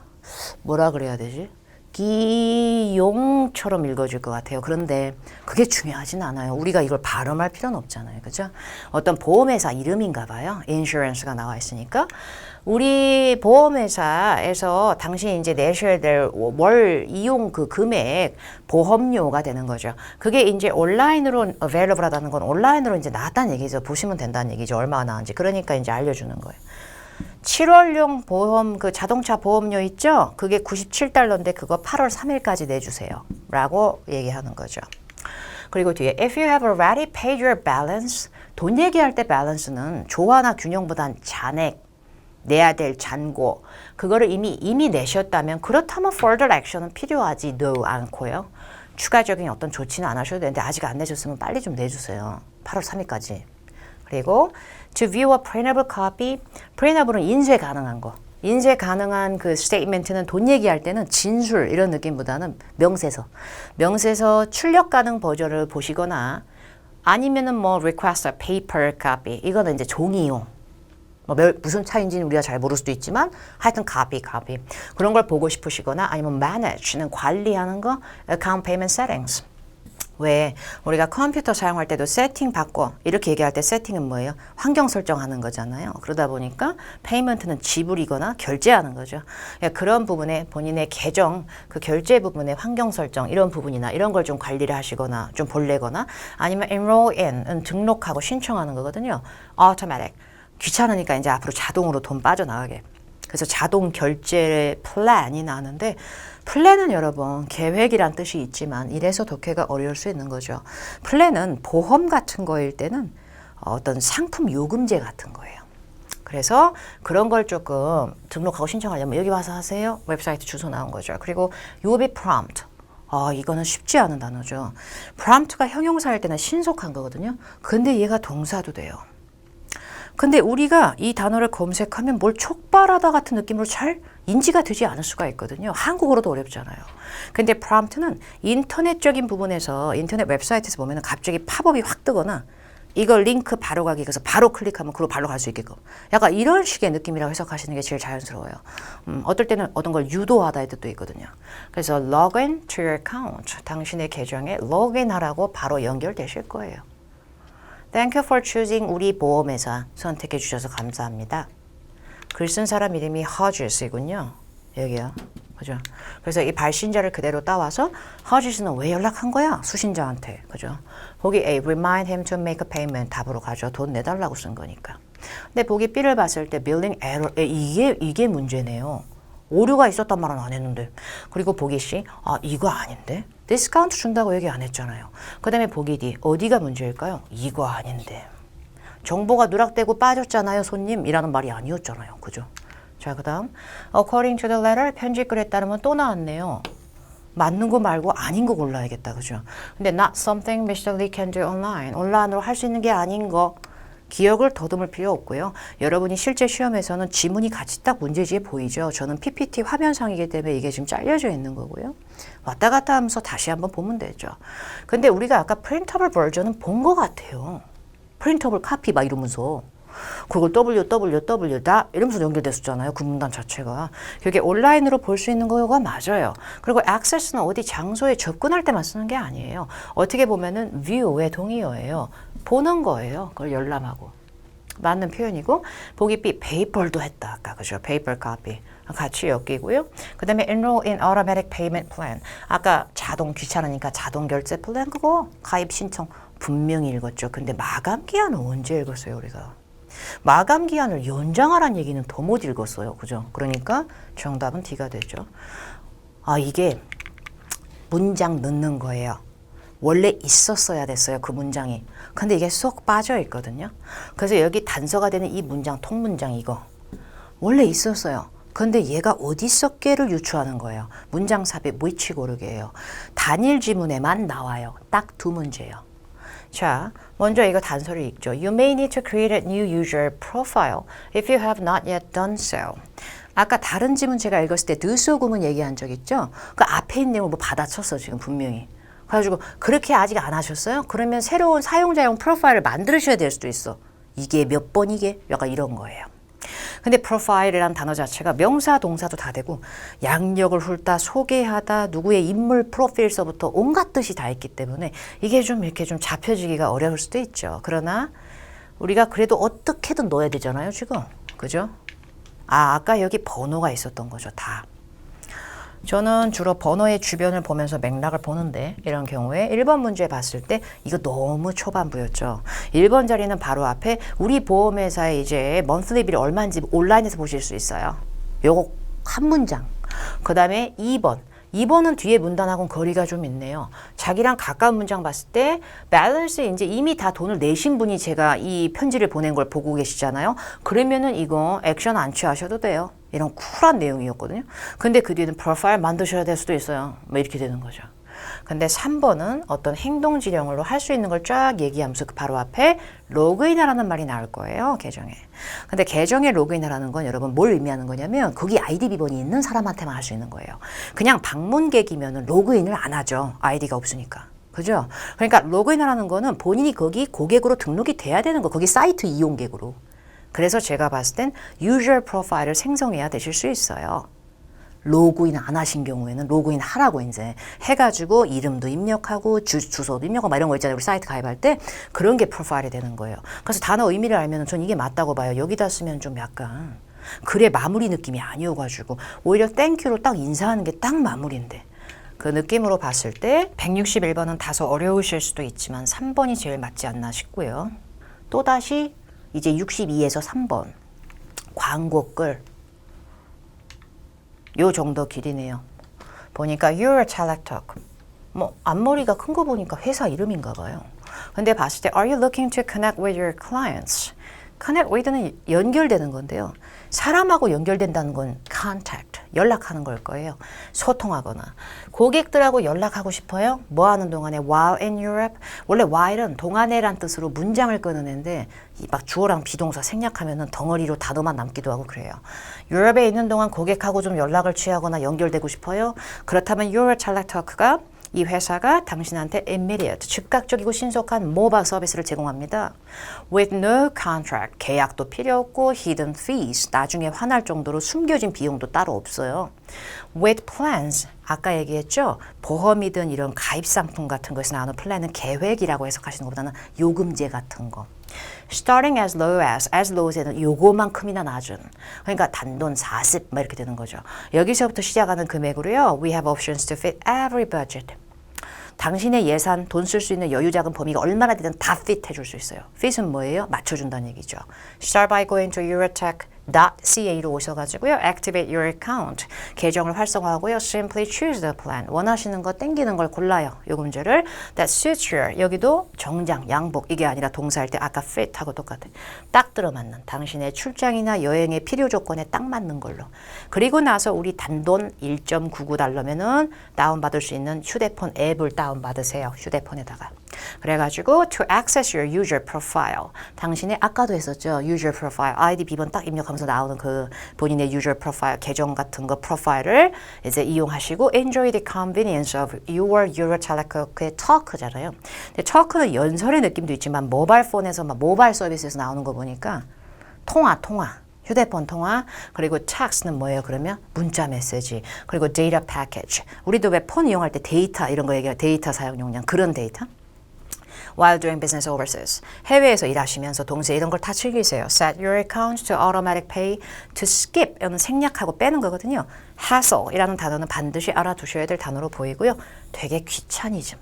뭐라 그래야 되지? 부기용처럼 읽어질 것 같아요. 그런데 그게 중요하진 않아요. 우리가 이걸 발음할 필요는 없잖아요. 그죠? 어떤 보험회사 이름인가 봐요. insurance가 나와 있으니까. 우리 보험회사에서 당신이 이제 내셔야 될 월 이용 그 금액 보험료가 되는 거죠. 그게 이제 온라인으로 available 하다는 건 온라인으로 이제 나왔다는 얘기죠. 보시면 된다는 얘기죠. 얼마나 나왔는지. 그러니까 이제 알려주는 거예요. 7월용 보험 그 자동차 보험료 있죠? 그게 97달러인데 그거 8월 3일까지 내주세요. 라고 얘기하는 거죠. 그리고 뒤에 if you have already paid your balance 돈 얘기할 때 balance는 조화나 균형보단 잔액 내야 될 잔고 그거를 이미 내셨다면 그렇다면 further action은 필요하지도 않고요. 추가적인 어떤 조치는 안 하셔도 되는데 아직 안 내셨으면 빨리 좀 내주세요. 8월 3일까지. 그리고 to view a printable copy, printable은 인쇄 가능한 거. 인쇄 가능한 그 스테이트멘트는 돈 얘기할 때는 진술 이런 느낌보다는 명세서 출력 가능 버전을 보시거나 아니면은 뭐 request a paper copy 이거는 이제 종이용. 뭐 무슨 차이인지는 우리가 잘 모를 수도 있지만 하여튼 copy 그런 걸 보고 싶으시거나 아니면 manage는 관리하는 거 account payment settings. 왜 우리가 컴퓨터 사용할 때도 세팅 바꿔 이렇게 얘기할 때 세팅은 뭐예요? 환경 설정하는 거잖아요. 그러다 보니까 페이먼트는 지불이거나 결제하는 거죠. 그런 부분에 본인의 계정 그 결제 부분의 환경 설정 이런 부분이나 이런 걸 좀 관리를 하시거나 좀 볼래거나 아니면 enroll in은 등록하고 신청하는 거거든요. automatic 귀찮으니까 이제 앞으로 자동으로 돈 빠져나가게. 그래서 자동 결제 플랜이 나오는데 플랜은 여러분 계획이란 뜻이 있지만 이래서 독해가 어려울 수 있는 거죠. 플랜은 보험 같은 거일 때는 어떤 상품 요금제 같은 거예요. 그래서 그런 걸 조금 등록하고 신청하려면 여기 와서 하세요. 웹사이트 주소 나온 거죠. 그리고 you'll be prompt. 이거는 쉽지 않은 단어죠. prompt가 형용사일 때는 신속한 거거든요. 근데 얘가 동사도 돼요. 근데 우리가 이 단어를 검색하면 뭘 촉발하다 같은 느낌으로 잘 인지가 되지 않을 수가 있거든요. 한국어로도 어렵잖아요. 근데 prompt는 인터넷적인 부분에서 인터넷 웹사이트에서 보면 갑자기 팝업이 확 뜨거나 이걸 링크 바로 가기 그래서 바로 클릭하면 그로 바로 갈 수 있게끔 약간 이런 식의 느낌이라고 해석하시는 게 제일 자연스러워요. 어떨 때는 어떤 걸 유도하다의 뜻도 있거든요. 그래서 login to your account 당신의 계정에 로그인하라고 바로 연결되실 거예요. Thank you for choosing 우리 보험회사 선택해 주셔서 감사합니다. 글 쓴 사람 이름이 Hodges이군요. 여기요. 그죠? 그래서 이 발신자를 그대로 따와서 Hodges는 왜 연락한 거야? 수신자한테. 그죠? 보기 A, remind him to make a payment. 답으로 가죠. 돈 내달라고 쓴 거니까. 근데 보기 B를 봤을 때 billing error. 이게 문제네요. 오류가 있었단 말은 안 했는데. 그리고 보기 C, 이거 아닌데? 디스카운트 준다고 얘기 안 했잖아요. 그 다음에 보기 D, 어디가 문제일까요? 이거 아닌데. 정보가 누락되고 빠졌잖아요, 손님. 이라는 말이 아니었잖아요. 그죠? 자, 그 다음 according to the letter, 편집글에 따르면 또 나왔네요. 맞는 거 말고 아닌 거 골라야겠다. 그죠? 근데 not something Mr. Lee can do online. 온라인으로 할 수 있는 게 아닌 거. 기억을 더듬을 필요 없고요. 여러분이 실제 시험에서는 지문이 같이 딱 문제지에 보이죠. 저는 PPT 화면상이기 때문에 이게 지금 잘려져 있는 거고요. 왔다 갔다 하면서 다시 한번 보면 되죠. 근데 우리가 아까 프린터블 버전은 본 것 같아요. 프린터블 카피 막 이러면서 그걸 www 다 이러면서 연결됐었잖아요. 그 문단 자체가. 그게 온라인으로 볼 수 있는 거가 맞아요. 그리고 access는 어디 장소에 접근할 때만 쓰는 게 아니에요. 어떻게 보면은 view의 동의어예요. 보는 거예요. 그걸 열람하고. 맞는 표현이고 보기 B, paper도 했다. 아까 그죠? paper copy. 같이 엮이고요. 그 다음에 enroll in automatic payment plan. 아까 자동 귀찮으니까 자동 결제 플랜 그거 가입 신청 분명히 읽었죠. 근데 마감 기한은 언제 읽었어요, 우리가? 마감 기한을 연장하라는 얘기는 더 못 읽었어요. 그죠? 그러니까 정답은 D가 되죠. 이게 문장 넣는 거예요. 원래 있었어야 됐어요. 그 문장이. 근데 이게 쏙 빠져 있거든요. 그래서 여기 단서가 되는 이 문장, 통문장 이거. 원래 있었어요. 근데 얘가 어디 있었게를 유추하는 거예요. 문장 삽입 위치 고르기예요. 단일 지문에만 나와요. 딱 두 문제예요. 자, 먼저 이거 단서를 읽죠. You may need to create a new user profile if you have not yet done so. 아까 다른 지문 제가 읽었을 때 느소금은 얘기한 적 있죠? 그 앞에 있는 내용을 뭐 받아쳤어 지금 분명히. 그래가지고 그렇게 아직 안 하셨어요? 그러면 새로운 사용자용 프로파일을 만드셔야 될 수도 있어. 이게 몇 번 이게? 약간 이런 거예요. 근데 프로파일이라는 단어 자체가 명사, 동사도 다 되고 양력을 훑다, 소개하다, 누구의 인물 프로필서부터 온갖 뜻이 다 있기 때문에 이게 좀 이렇게 좀 잡혀지기가 어려울 수도 있죠. 그러나 우리가 그래도 어떻게든 넣어야 되잖아요, 지금. 그죠? 아까 여기 번호가 있었던 거죠, 다. 저는 주로 번호의 주변을 보면서 맥락을 보는데 이런 경우에 1번 문제 봤을 때 이거 너무 초반부였죠. 1번 자리는 바로 앞에 우리 보험회사의 이제 먼슬리 빌이 얼마인지 온라인에서 보실 수 있어요. 요거 한 문장. 그 다음에 2번. 2번은 뒤에 문단하고는 거리가 좀 있네요. 자기랑 가까운 문장 봤을 때 밸런스 이제 이미 다 돈을 내신 분이 제가 이 편지를 보낸 걸 보고 계시잖아요. 그러면은 이거 액션 안 취하셔도 돼요. 이런 쿨한 내용이었거든요. 근데 그 뒤에는 프로파일 만드셔야 될 수도 있어요. 뭐 이렇게 되는 거죠. 근데 3번은 어떤 행동 지령으로 할 수 있는 걸 쫙 얘기하면서 그 바로 앞에 로그인하라는 말이 나올 거예요. 계정에. 근데 계정에 로그인하라는 건 여러분 뭘 의미하는 거냐면 거기 아이디 비번이 있는 사람한테만 할 수 있는 거예요. 그냥 방문객이면 로그인을 안 하죠. 아이디가 없으니까. 그죠? 그러니까 로그인하라는 거는 본인이 거기 고객으로 등록이 돼야 되는 거. 거기 사이트 이용객으로. 그래서 제가 봤을 땐 유저 프로파일을 생성해야 되실 수 있어요. 로그인 안 하신 경우에는 로그인 하라고 이제 해가지고 이름도 입력하고 주소도 입력하고 막 이런 거 있잖아요. 우리 사이트 가입할 때 그런 게 프로파일이 되는 거예요. 그래서 단어 의미를 알면 전 이게 맞다고 봐요. 여기다 쓰면 좀 약간 글의 마무리 느낌이 아니어가지고 오히려 땡큐로 딱 인사하는 게 딱 마무리인데 그 느낌으로 봤을 때 161번은 다소 어려우실 수도 있지만 3번이 제일 맞지 않나 싶고요. 또다시 이제 62에서 3번 광고글 요 정도 길이네요. 보니까 You're a Chalaktalk. 뭐 앞머리가 큰 거 보니까 회사 이름인가 봐요. 근데 봤을 때 Are you looking to connect with your clients? connect with는 연결되는 건데요. 사람하고 연결된다는 건 contact, 연락하는 걸 거예요. 소통하거나. 고객들하고 연락하고 싶어요? 뭐 하는 동안에 while in Europe? 원래 while은 동안에란 뜻으로 문장을 끊어낸데 막 주어랑 비동사 생략하면은 덩어리로 단어만 남기도 하고 그래요. 유럽에 있는 동안 고객하고 좀 연락을 취하거나 연결되고 싶어요? 그렇다면 Eurochalaktalk가 이 회사가 당신한테 immediate, 즉각적이고 신속한 모바일 서비스를 제공합니다. With no contract, 계약도 필요 없고 hidden fees, 나중에 화날 정도로 숨겨진 비용도 따로 없어요. With plans, 아까 얘기했죠? 보험이든 이런 가입 상품 같은 거에서 나오는 플랜은 계획이라고 해석하시는 것보다는 요금제 같은 거. Starting as low as low as에는 요거만큼이나 낮은. 그러니까 단돈 40, 막 이렇게 되는 거죠. 여기서부터 시작하는 금액으로요. We have options to fit every budget. 당신의 예산, 돈 쓸 수 있는 여유자금 범위가 얼마나 되든 다 fit 해줄 수 있어요. fit은 뭐예요? 맞춰준다는 얘기죠. Start by going to eurotech.ca로 오셔가지고요. Activate your account. 계정을 활성화하고요. Simply choose the plan. 원하시는 거, 땡기는 걸 골라요. 요금제를. That suits your. 여기도 정장, 양복. 이게 아니라 동사할 때 아까 fit하고 똑같아. 딱 들어맞는 당신의 출장이나 여행의 필요 조건에 딱 맞는 걸로. 그리고 나서 우리 단돈 1.99달러면은 다운받을 수 있는 휴대폰 앱을 다운받으세요. 휴대폰에다가. 그래가지고 to access your user profile. 당신의 아까도 했었죠. user profile. 아이디 비번 딱 입력하면서 나오는 그 본인의 user profile 계정 같은 거 프로파일을 이제 이용하시고 enjoy the convenience of your Eurochalaktalk의 talk잖아요. 근데 talk는 연설의 느낌도 있지만 모바일 폰에서 막 모바일 서비스에서 나오는 거 보니까 통화. 휴대폰 통화, 그리고 text는 뭐예요? 그러면 문자 메시지, 그리고 data package. 우리도 왜 폰 이용할 때 데이터 이런 거 얘기해요. 데이터 사용 용량, 그런 데이터. While doing business overseas. 해외에서 일하시면서 동시에 이런 걸 다 즐기세요. Set your account to automatic pay. To skip, 이거는 생략하고 빼는 거거든요. hassle이라는 단어는 반드시 알아두셔야 될 단어로 보이고요. 되게 귀차니즘.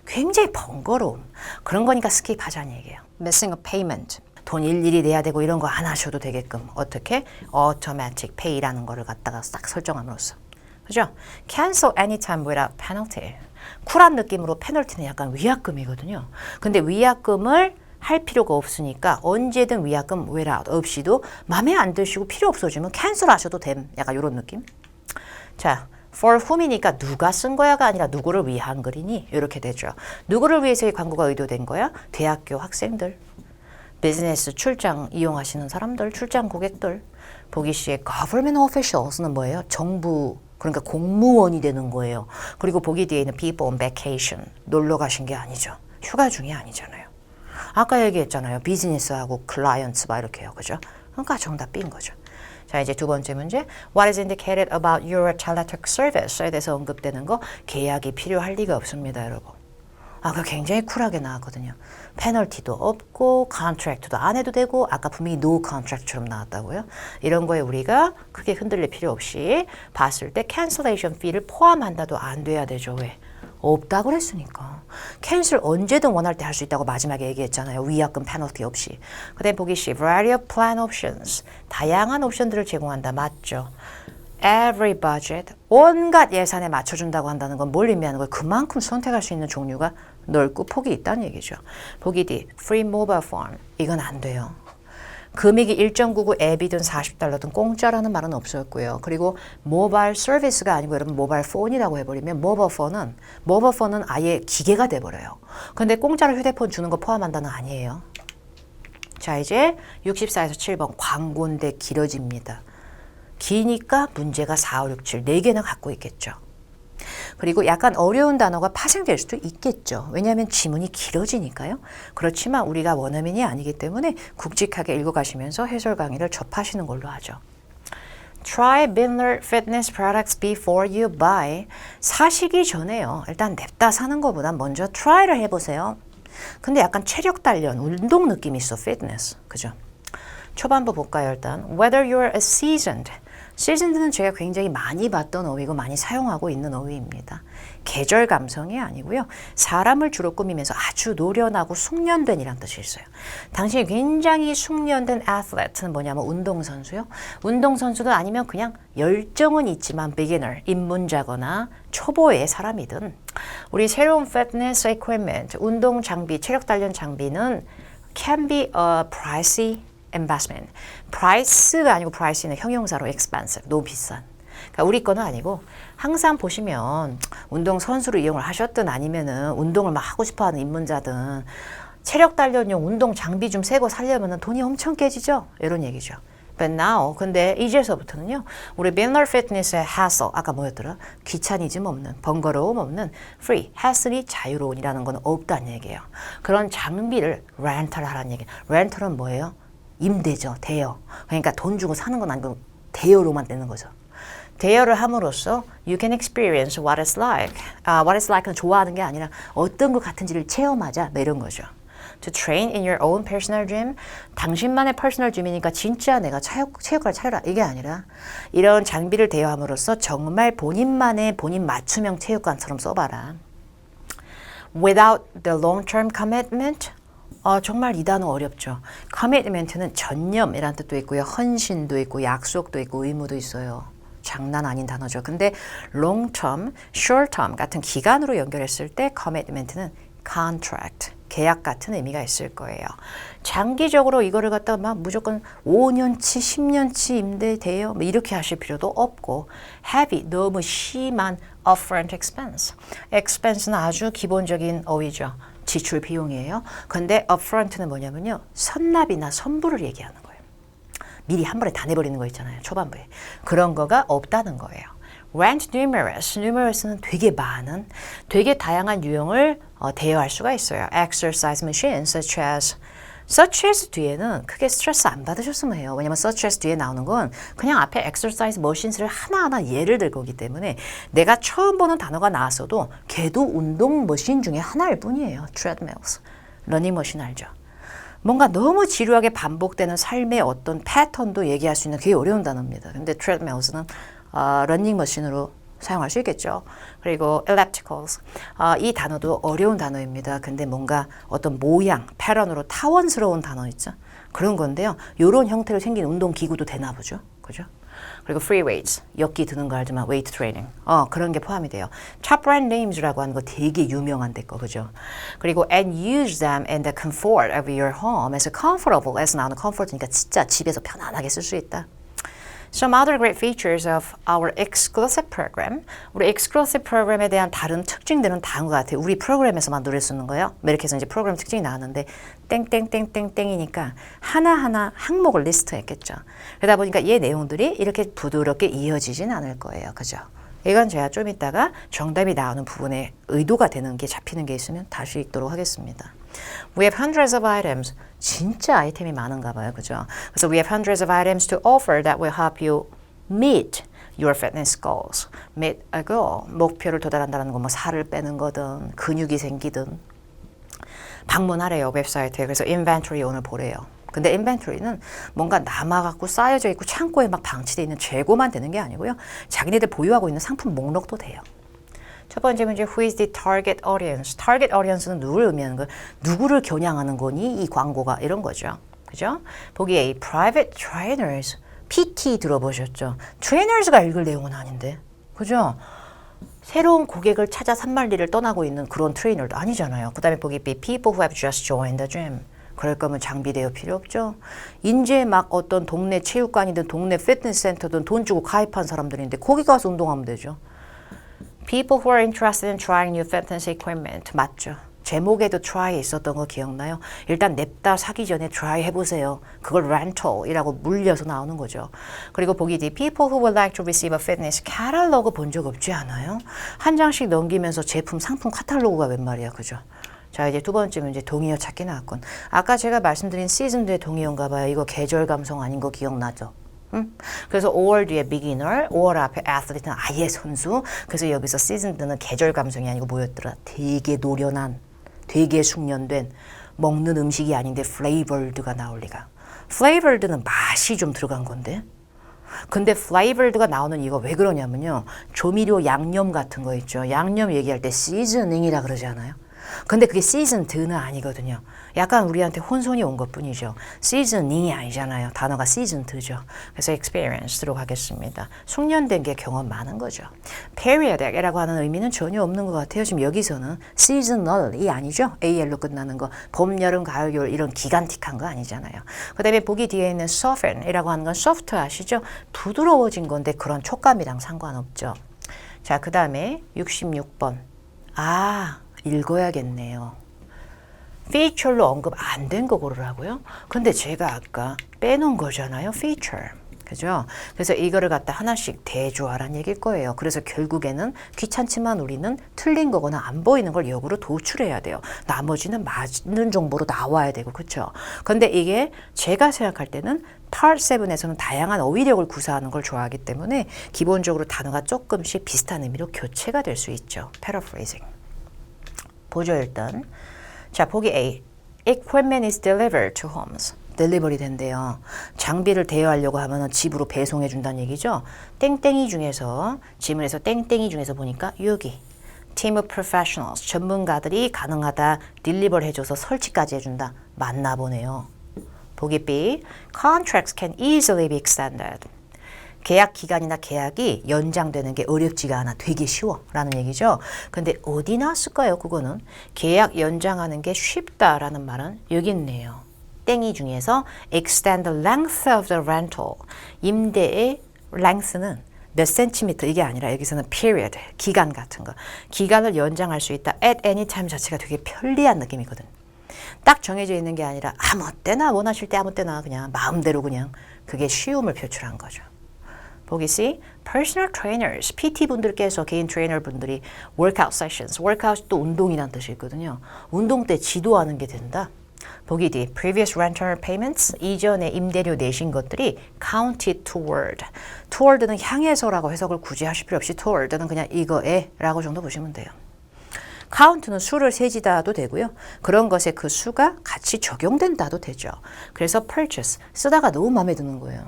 굉장히 번거로움. 그런 거니까 스킵하자는 얘기예요. Missing a payment. 돈 일일이 내야 되고 이런 거 안 하셔도 되게끔 어떻게? automatic pay라는 거를 갖다가 싹 설정함으로써. 그죠? cancel anytime without penalty. 쿨한 느낌으로 페널티는 약간 위약금이거든요. 근데 위약금을 할 필요가 없으니까 언제든 위약금 without 없이도 마음에 안 드시고 필요 없어지면 캔슬 하셔도 됨. 약간 이런 느낌. 자, for whom이니까 누가 쓴 거야가 아니라 누구를 위한 글이니? 이렇게 되죠. 누구를 위해서 이 광고가 의도된 거야? 대학교 학생들. 비즈니스 출장 이용하시는 사람들, 출장 고객들. 보기 씨의 government officials는 뭐예요? 정부, 그러니까 공무원이 되는 거예요. 그리고 보기 뒤에 있는 people on vacation, 놀러 가신 게 아니죠. 휴가 중이 아니잖아요. 아까 얘기했잖아요. 비즈니스하고 클라이언트 막 이렇게 해요. 그죠? 그러니까 정답 B인 거죠. 자, 이제 두 번째 문제. What is indicated about your teletalk service에 대해서 언급되는 거 계약이 필요할 리가 없습니다, 여러분. 아까 굉장히 쿨하게 나왔거든요. 페널티도 없고 컨트랙트도 안 해도 되고 아까 분명히 노 컨트랙트처럼 나왔다고요. 이런 거에 우리가 크게 흔들릴 필요 없이 봤을 때 cancellation fee를 포함한다도 안 돼야 되죠. 왜? 없다고 그랬으니까. 캔슬 언제든 원할 때 할 수 있다고 마지막에 얘기했잖아요. 위약금 페널티 없이. 그 다음에 보기 C. Variety of plan options. 다양한 옵션들을 제공한다. 맞죠? Every budget. 온갖 예산에 맞춰준다고 한다는 건 뭘 의미하는 거예요? 그만큼 선택할 수 있는 종류가 넓고 폭이 있다는 얘기죠. 보기 D. Free mobile phone. 이건 안 돼요. 금액이 1.99 앱이든 $40든 공짜라는 말은 없었고요. 그리고 모바일 서비스가 아니고 여러분 모바일 폰이라고 해버리면 모바일 폰은 아예 기계가 돼버려요. 근데 공짜로 휴대폰 주는 거 포함한다는 아니에요. 자, 이제 64에서 7번 광고인데 길어집니다. 기니까 문제가 4, 5, 6, 7 4개나 갖고 있겠죠. 그리고 약간 어려운 단어가 파생될 수도 있겠죠. 왜냐하면 지문이 길어지니까요. 그렇지만 우리가 원어민이 아니기 때문에 굵직하게 읽어가시면서 해설 강의를 접하시는 걸로 하죠. Try Bindler Fitness Products before you buy. 사시기 전에요. 일단 냅다 사는 것보다 먼저 try를 해보세요. 근데 약간 체력 단련, 운동 느낌이 있어, fitness. 그죠? 초반부 볼까요, 일단. Whether you're a seasoned. 시즌드는 제가 굉장히 많이 봤던 어휘고 많이 사용하고 있는 어휘입니다. 계절 감성이 아니고요. 사람을 주로 꾸미면서 아주 노련하고 숙련된이란 뜻이 있어요. 당신이 굉장히 숙련된 athlete는 뭐냐면 운동선수요. 운동선수도 아니면 그냥 열정은 있지만 beginner, 입문자거나 초보의 사람이든 우리 새로운 fitness equipment, 운동 장비, 체력 단련 장비는 can be a pricey investment. price가 아니고 price는 형용사로 expensive, 너무 비싼. 그러니까 우리 거는 아니고 항상 보시면 운동 선수로 이용을 하셨든 아니면은 운동을 막 하고 싶어하는 입문자든 체력 단련용 운동 장비 좀 새 거 사려면은 돈이 엄청 깨지죠. 이런 얘기죠. But now, 근데 이제서부터는요, 우리 Bindler Fitness의 hassle, 아까 뭐였더라? 귀차니즘 없는, 번거로움 없는 free, hassle이 자유로운이라는 건 없다는 얘기예요. 그런 장비를 렌탈 하라는 얘기예요. 렌탈은 뭐예요? 임대죠. 대여. 그러니까 돈 주고 사는 건 아니고 대여로만 되는 거죠. 대여를 함으로써 you can experience what it's like. what it's like는 좋아하는 게 아니라 어떤 것 같은지를 체험하자. 뭐 이런 거죠. To train in your own personal gym. 당신만의 퍼스널 짐이니까 진짜 내가 체육관을 차려라. 이게 아니라 이런 장비를 대여함으로써 정말 본인만의 본인 맞춤형 체육관처럼 써봐라. Without the long-term commitment. 정말 이 단어 어렵죠. commitment는 전념이라는 뜻도 있고요. 헌신도 있고 약속도 있고 의무도 있어요. 장난 아닌 단어죠. 근데 long term, short term 같은 기간으로 연결했을 때 commitment는 contract, 계약 같은 의미가 있을 거예요. 장기적으로 이거를 갖다가 막 무조건 5년치, 10년치 임대돼요. 뭐 이렇게 하실 필요도 없고 heavy, 너무 심한 upfront expense. expense는 아주 기본적인 어휘죠. 지출 비용이에요. 근데 upfront는 뭐냐면요. 선납이나 선불을 얘기하는 거예요. 미리 한 번에 다 내버리는 거 있잖아요. 초반부에. 그런 거가 없다는 거예요. Rent numerous. numerous는 되게 많은, 되게 다양한 유형을 대여할 수가 있어요. Exercise machines such as 뒤에는 크게 스트레스 안 받으셨으면 해요. 왜냐면 such as 뒤에 나오는 건 그냥 앞에 exercise machines를 하나하나 예를 들 거기 때문에 내가 처음 보는 단어가 나왔어도 걔도 운동 머신 중에 하나일 뿐이에요. treadmills. 러닝머신 알죠? 뭔가 너무 지루하게 반복되는 삶의 어떤 패턴도 얘기할 수 있는 되게 어려운 단어입니다. 근데 treadmills는 러닝머신으로 사용할 수 있겠죠. 그리고 ellipticals. 이 단어도 어려운 단어입니다. 근데 뭔가 어떤 모양, 패턴으로 타원스러운 단어 있죠. 그런 건데요. 이런 형태로 생긴 운동기구도 되나 보죠. 그죠? 그리고 free weights. 엮기 드는 거 알지만 weight training. 그런 게 포함이 돼요. top brand names라고 하는 거 되게 유명한 데 거. 그죠? 그리고 and use them in the comfort of your home. as comfortable as 나오는 comfort니까 진짜 집에서 편안하게 쓸 수 있다. Some other great features of our exclusive program. 우리 exclusive program에 대한 다른 특징들은 다른 것 같아요. 우리 프로그램에서만 노래 쓰는 거예요. 이렇게 해서 이제 프로그램 특징이 나왔는데 땡땡땡땡땡이니까 하나하나 항목을 리스트했겠죠. 그러다 보니까 얘 내용들이 이렇게 부드럽게 이어지진 않을 거예요. 그죠? 이건 제가 좀 이따가 정답이 나오는 부분에 의도가 되는 게 잡히는 게 있으면 다시 읽도록 하겠습니다. We have hundreds of items. 진짜 아이템이 많은가 봐요. 그죠? 그래서 we have hundreds of items to offer that will help you meet your fitness goals. meet a goal. 목표를 도달한다는 건 뭐 살을 빼는 거든 근육이 생기든 방문하래요. 웹사이트에. 그래서 inventory 오늘 보래요. 근데 inventory는 뭔가 남아갖고 쌓여져 있고 창고에 막 방치되어 있는 재고만 되는 게 아니고요. 자기네들 보유하고 있는 상품 목록도 돼요. 첫 번째 문제, who is the target audience? target audience는 누구를 의미하는 거예요? 누구를 겨냥하는 거니? 이 광고가 이런 거죠. 그죠? 보기 A, private trainers. PT 들어보셨죠? 트레이너즈가 읽을 내용은 아닌데. 그죠? 새로운 고객을 찾아 산만리를 떠나고 있는 그런 트레이너도 아니잖아요. 그 다음에 보기 B, people who have just joined the gym. 그럴 거면 장비 대여 필요 없죠. 이제 막 어떤 동네 체육관이든 동네 피트니스 센터든 돈 주고 가입한 사람들인데 거기 가서 운동하면 되죠. People who are interested in trying new fitness equipment. 맞죠. 제목에도 try 있었던 거 기억나요? 일단 냅다 사기 전에 try 해보세요. 그걸 rental이라고 물려서 나오는 거죠. 그리고 보기 D. People who would like to receive a fitness catalog 본 적 없지 않아요? 한 장씩 넘기면서 제품, 상품 카탈로그가 웬 말이야. 그죠? 자, 이제 두 번째 문제 동의어 찾기 나왔군. 아까 제가 말씀드린 시즌2의 동의어인가 봐요. 이거 계절 감성 아닌 거 기억나죠? 그래서 5월 뒤에 beginner, 5월 앞에 athlete는 아예 선수. 그래서 여기서 시즌2는 계절 감성이 아니고 뭐였더라? 되게 노련한, 되게 숙련된, 먹는 음식이 아닌데 flavored가 나올 리가. flavored는 맛이 좀 들어간 건데. 근데 flavored가 나오는 이유가 왜 그러냐면요. 조미료 양념 같은 거 있죠. 양념 얘기할 때 seasoning이라 그러지 않아요? 근데 그게 시즌2는 아니거든요. 약간 우리한테 혼선이 온 것뿐이죠. 시즌이 아니잖아요. 단어가 시즌2죠. 그래서 experience로 가겠습니다. 숙련된 게 경험 많은 거죠. periodic이라고 하는 의미는 전혀 없는 것 같아요. 지금 여기서는 seasonal이 아니죠. AL로 끝나는 거. 봄, 여름, 가을, 겨울 이런 기간틱한 거 아니잖아요. 그 다음에 보기 뒤에 있는 soften이라고 하는 건 soft 아시죠? 부드러워진 건데 그런 촉감이랑 상관없죠. 자, 그 다음에 66번. 읽어야겠네요. feature로 언급 안 된 거 고르라고요? 근데 제가 아까 빼놓은 거잖아요. feature. 그죠? 그래서 이거를 갖다 하나씩 대조하란 얘기일 거예요. 그래서 결국에는 귀찮지만 우리는 틀린 거거나 안 보이는 걸 역으로 도출해야 돼요. 나머지는 맞는 정보로 나와야 되고, 그렇죠? 근데 이게 제가 생각할 때는 Part 7에서는 다양한 어휘력을 구사하는 걸 좋아하기 때문에 기본적으로 단어가 조금씩 비슷한 의미로 교체가 될 수 있죠. paraphrasing. 보죠 일단. 자, 보기 A. Equipment is delivered to homes. 딜리버리 된대요. 장비를 대여하려고 하면 집으로 배송해 준다는 얘기죠. 땡땡이 중에서 지문에서 땡땡이 중에서 보니까 여기 Team of professionals. 전문가들이 가능하다. 딜리버리 해줘서 설치까지 해준다. 맞나 보네요. 보기 B. Contracts can easily be extended. 계약 기간이나 계약이 연장되는 게 어렵지가 않아. 되게 쉬워. 라는 얘기죠. 근데 어디 나왔을까요? 그거는 계약 연장하는 게 쉽다라는 말은 여기 있네요. 땡이 중에서 extend the length of the rental. 임대의 length는 몇 센티미터 이게 아니라 여기서는 period, 기간 같은 거. 기간을 연장할 수 있다. at any time 자체가 되게 편리한 느낌이거든. 딱 정해져 있는 게 아니라 아무 때나 원하실 때 아무 때나 그냥 마음대로 그냥 그게 쉬움을 표출한 거죠. 보기 C. Personal trainers, PT분들께서 개인 트레이너 분들이 workout sessions, workout도 운동이란 뜻이 있거든요. 운동 때 지도하는 게 된다. 보기 D. Previous rental payments, 이전에 임대료 내신 것들이 counted toward. toward는 향해서라고 해석을 굳이 하실 필요 없이 toward는 그냥 이거에 라고 정도 보시면 돼요. count는 수를 세지다도 되고요. 그런 것에 그 수가 같이 적용된다도 되죠. 그래서 purchase, 쓰다가 너무 마음에 드는 거예요.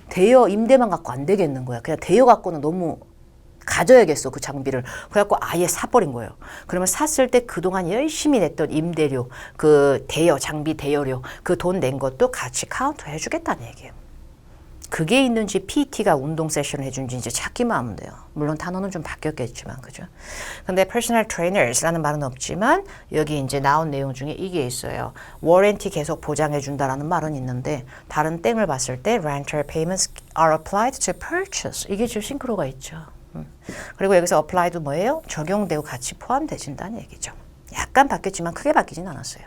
대여 임대만 갖고 안 되겠는 거야. 그냥 대여 갖고는 너무 가져야겠어 그 장비를. 그래갖고 아예 사버린 거예요. 그러면 샀을 때 그동안 열심히 냈던 임대료, 그 대여 장비 대여료 그 돈 낸 것도 같이 카운트 해주겠다는 얘기예요. 그게 있는지 PT가 운동 세션을 해준지 이제 찾기만 하면 돼요. 물론 단어는 좀 바뀌었겠지만 그죠. 근데 personal trainers라는 말은 없지만 여기 이제 나온 내용 중에 이게 있어요. 워런티 계속 보장해 준다라는 말은 있는데 다른 땡을 봤을 때 rental payments are applied to purchase. 이게 좀 싱크로가 있죠. 그리고 여기서 apply도 뭐예요? 적용되고 같이 포함되진다는 얘기죠. 약간 바뀌었지만 크게 바뀌진 않았어요.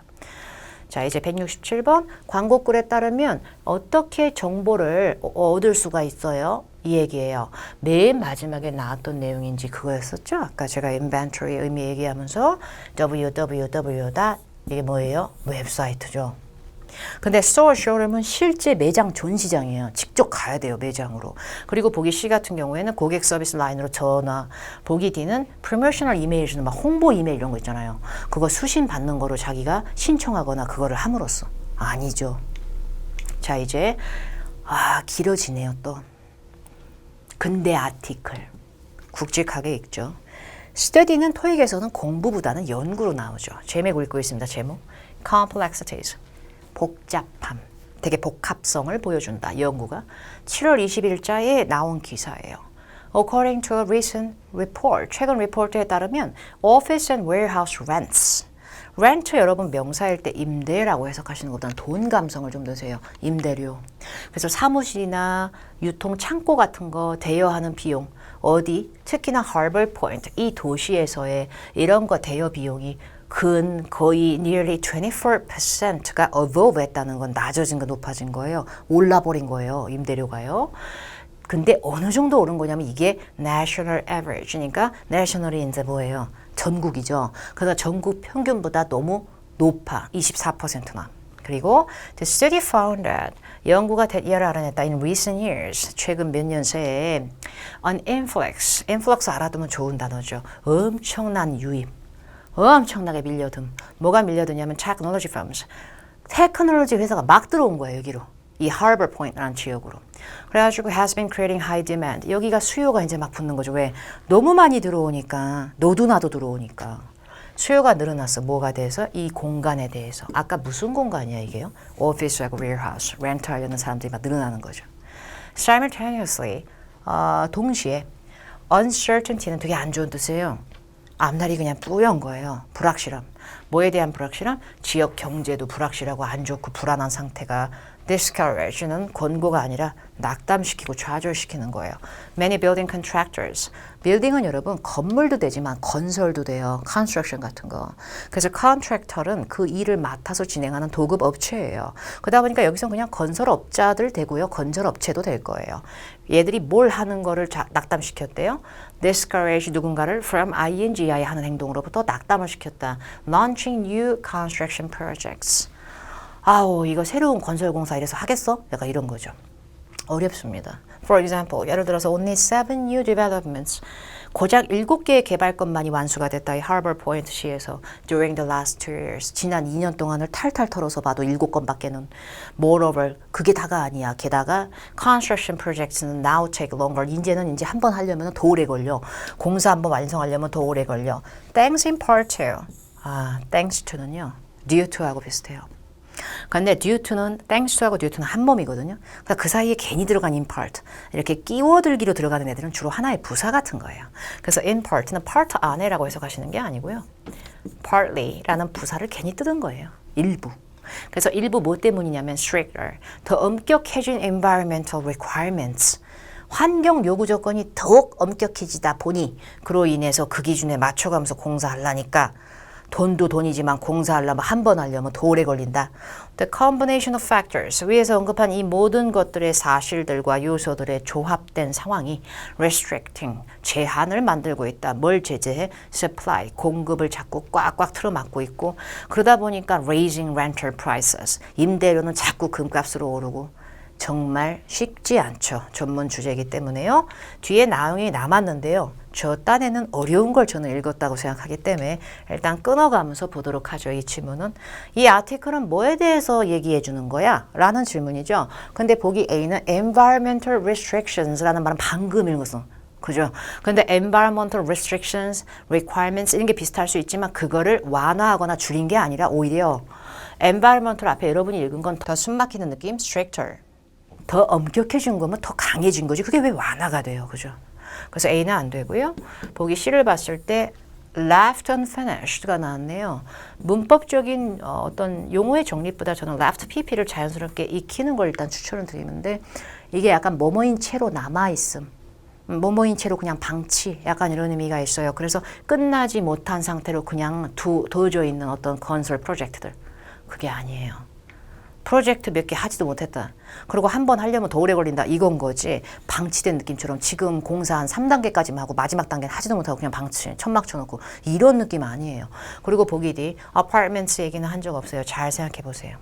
자, 이제 167번 광고글에 따르면 어떻게 정보를 얻을 수가 있어요? 이 얘기예요. 맨 마지막에 나왔던 내용인지 그거였었죠? 아까 제가 inventory 의미 얘기하면서 www. 이게 뭐예요? 웹사이트죠. 근데 스토어 쇼룸은 실제 매장 전시장이에요. 직접 가야 돼요, 매장으로. 그리고 보기 C 같은 경우에는 고객 서비스 라인으로 전화, 보기 D는 프로모셔널 이메일 주는 막 홍보 이메일 이런 거 있잖아요. 그거 수신 받는 거로 자기가 신청하거나 그거를 함으로써. 아니죠. 자, 이제 길어지네요, 또. 근대 아티클. 굵직하게 읽죠. study는 토익에서는 공부보다는 연구로 나오죠. 제목 읽고 있습니다. 제목. complexities. 복잡함. 되게 복합성을 보여준다. 연구가 7월 20일자에 나온 기사예요. According to a recent report, 최근 리포트에 따르면 office and warehouse rents. 렌트 여러분 명사일 때 임대라고 해석하시는 것보다는 돈 감성을 좀 넣으세요. 임대료. 그래서 사무실이나 유통 창고 같은 거 대여하는 비용 어디 특히나 하버 포인트 이 도시에서의 이런 거 대여 비용이 거의 nearly 24%가 above 했다는 건 낮아진 거 높아진 거예요. 올라버린 거예요. 임대료가요. 근데 어느 정도 오른 거냐면 이게 national average니까 national이 이제 뭐예요? 전국이죠. 그러니까 전국 평균보다 너무 높아. 24%나. 그리고 the study found that 연구가 이를 알아냈다. In recent years, 최근 몇 년 새에 an influx 알아두면 좋은 단어죠. 엄청난 유입. 엄청나게 밀려듦. 뭐가 밀려드냐면 technology firms. 테크놀로지 회사가 막 들어온 거예요, 여기로. 이 하버 포인트라는 지역으로. 그래가지고 has been creating high demand. 여기가 수요가 이제 막 붙는 거죠. 왜? 너무 많이 들어오니까. 너도 나도 들어오니까. 수요가 늘어났어. 뭐가 대해서? 이 공간에 대해서. 아까 무슨 공간이야 이게요? 오피스하고 warehouse, 렌트 하려는 사람들이 막 늘어나는 거죠. Simultaneously, 동시에 uncertainty는 되게 안 좋은 뜻이에요. 앞날이 그냥 뿌연 거예요. 불확실함. 뭐에 대한 불확실함? 지역 경제도 불확실하고 안 좋고 불안한 상태가 discourage는 권고가 아니라 낙담시키고 좌절시키는 거예요. Many building contractors. 빌딩은 여러분 건물도 되지만 건설도 돼요. construction 같은 거. 그래서 contractor은 그 일을 맡아서 진행하는 도급 업체예요. 그러다 보니까 여기서 그냥 건설업자들 되고요. 건설업체도 될 거예요. 얘들이 뭘 하는 거를 낙담시켰대요. discourage 누군가를 from ing 하는 행동으로부터 낙담을 시켰다. launching new construction projects. 아우 이거 새로운 건설공사 이래서 하겠어? 약간 이런 거죠. 어렵습니다. For example, 예를 들어서 only 7 new developments. 고작 7개의 개발 건만이 완수가 됐다. 이 하버 포인트 시에서 during the last 2 years. 지난 2년 동안을 탈탈 털어서 봐도 7건밖에는. Moreover, 그게 다가 아니야. 게다가 construction projects는 now take longer. 이제는 한 번 하려면 더 오래 걸려. 공사 한 번 완성하려면 더 오래 걸려. Thanks in part to. thanks to는요. due to하고 비슷해요. 근데 due to는 thanks to하고 due to는 한 몸이거든요. 그러니까 그 사이에 괜히 들어간 in part 이렇게 끼워들기로 들어가는 애들은 주로 하나의 부사 같은 거예요. 그래서 in part는 part 안에라고 해석하시는 게 아니고요. partly라는 부사를 괜히 뜯은 거예요. 일부. 그래서 일부 뭐 때문이냐면 stricter, 더 엄격해진 environmental requirements. 환경 요구 조건이 더욱 엄격해지다 보니 그로 인해서 그 기준에 맞춰가면서 공사하려니까 돈도 돈이지만 공사하려면 한 번 하려면 더 오래 걸린다. The combination of factors. 위에서 언급한 이 모든 것들의 사실들과 요소들의 조합된 상황이 restricting, 제한을 만들고 있다. 뭘 제재해? supply, 공급을 자꾸 꽉꽉 틀어막고 있고 그러다 보니까 raising rental prices, 임대료는 자꾸 금값으로 오르고 정말 쉽지 않죠. 전문 주제이기 때문에요. 뒤에 내용이 남았는데요. 저 딴에는 어려운 걸 저는 읽었다고 생각하기 때문에 일단 끊어가면서 보도록 하죠. 이 질문은. 이 아티클은 뭐에 대해서 얘기해 주는 거야? 라는 질문이죠. 근데 보기 A는 environmental restrictions라는 말은 방금 읽었어. 그죠? 근데 environmental restrictions, requirements 이런 게 비슷할 수 있지만 그거를 완화하거나 줄인 게 아니라 오히려 environmental 앞에 여러분이 읽은 건 더 숨막히는 느낌? stricter. 더 엄격해진 거면 더 강해진 거지. 그게 왜 완화가 돼요? 그죠? 그래서 A는 안 되고요. 보기 C를 봤을 때 left unfinished가 나왔네요. 문법적인 어떤 용어의 정립보다 저는 left pp를 자연스럽게 익히는 걸 일단 추천을 드리는데 이게 약간 뭐뭐인 채로 남아있음. 뭐뭐인 채로 그냥 방치 약간 이런 의미가 있어요. 그래서 끝나지 못한 상태로 그냥 두어져 있는 어떤 건설 프로젝트들. 그게 아니에요. 프로젝트 몇 개 하지도 못했다. 그리고 한 번 하려면 더 오래 걸린다. 이건 거지. 방치된 느낌처럼 지금 공사 한 3단계까지만 하고 마지막 단계는 하지도 못하고 그냥 방치, 천막 쳐놓고 이런 느낌 아니에요. 그리고 보기 D, apartments 얘기는 한 적 없어요. 잘 생각해 보세요.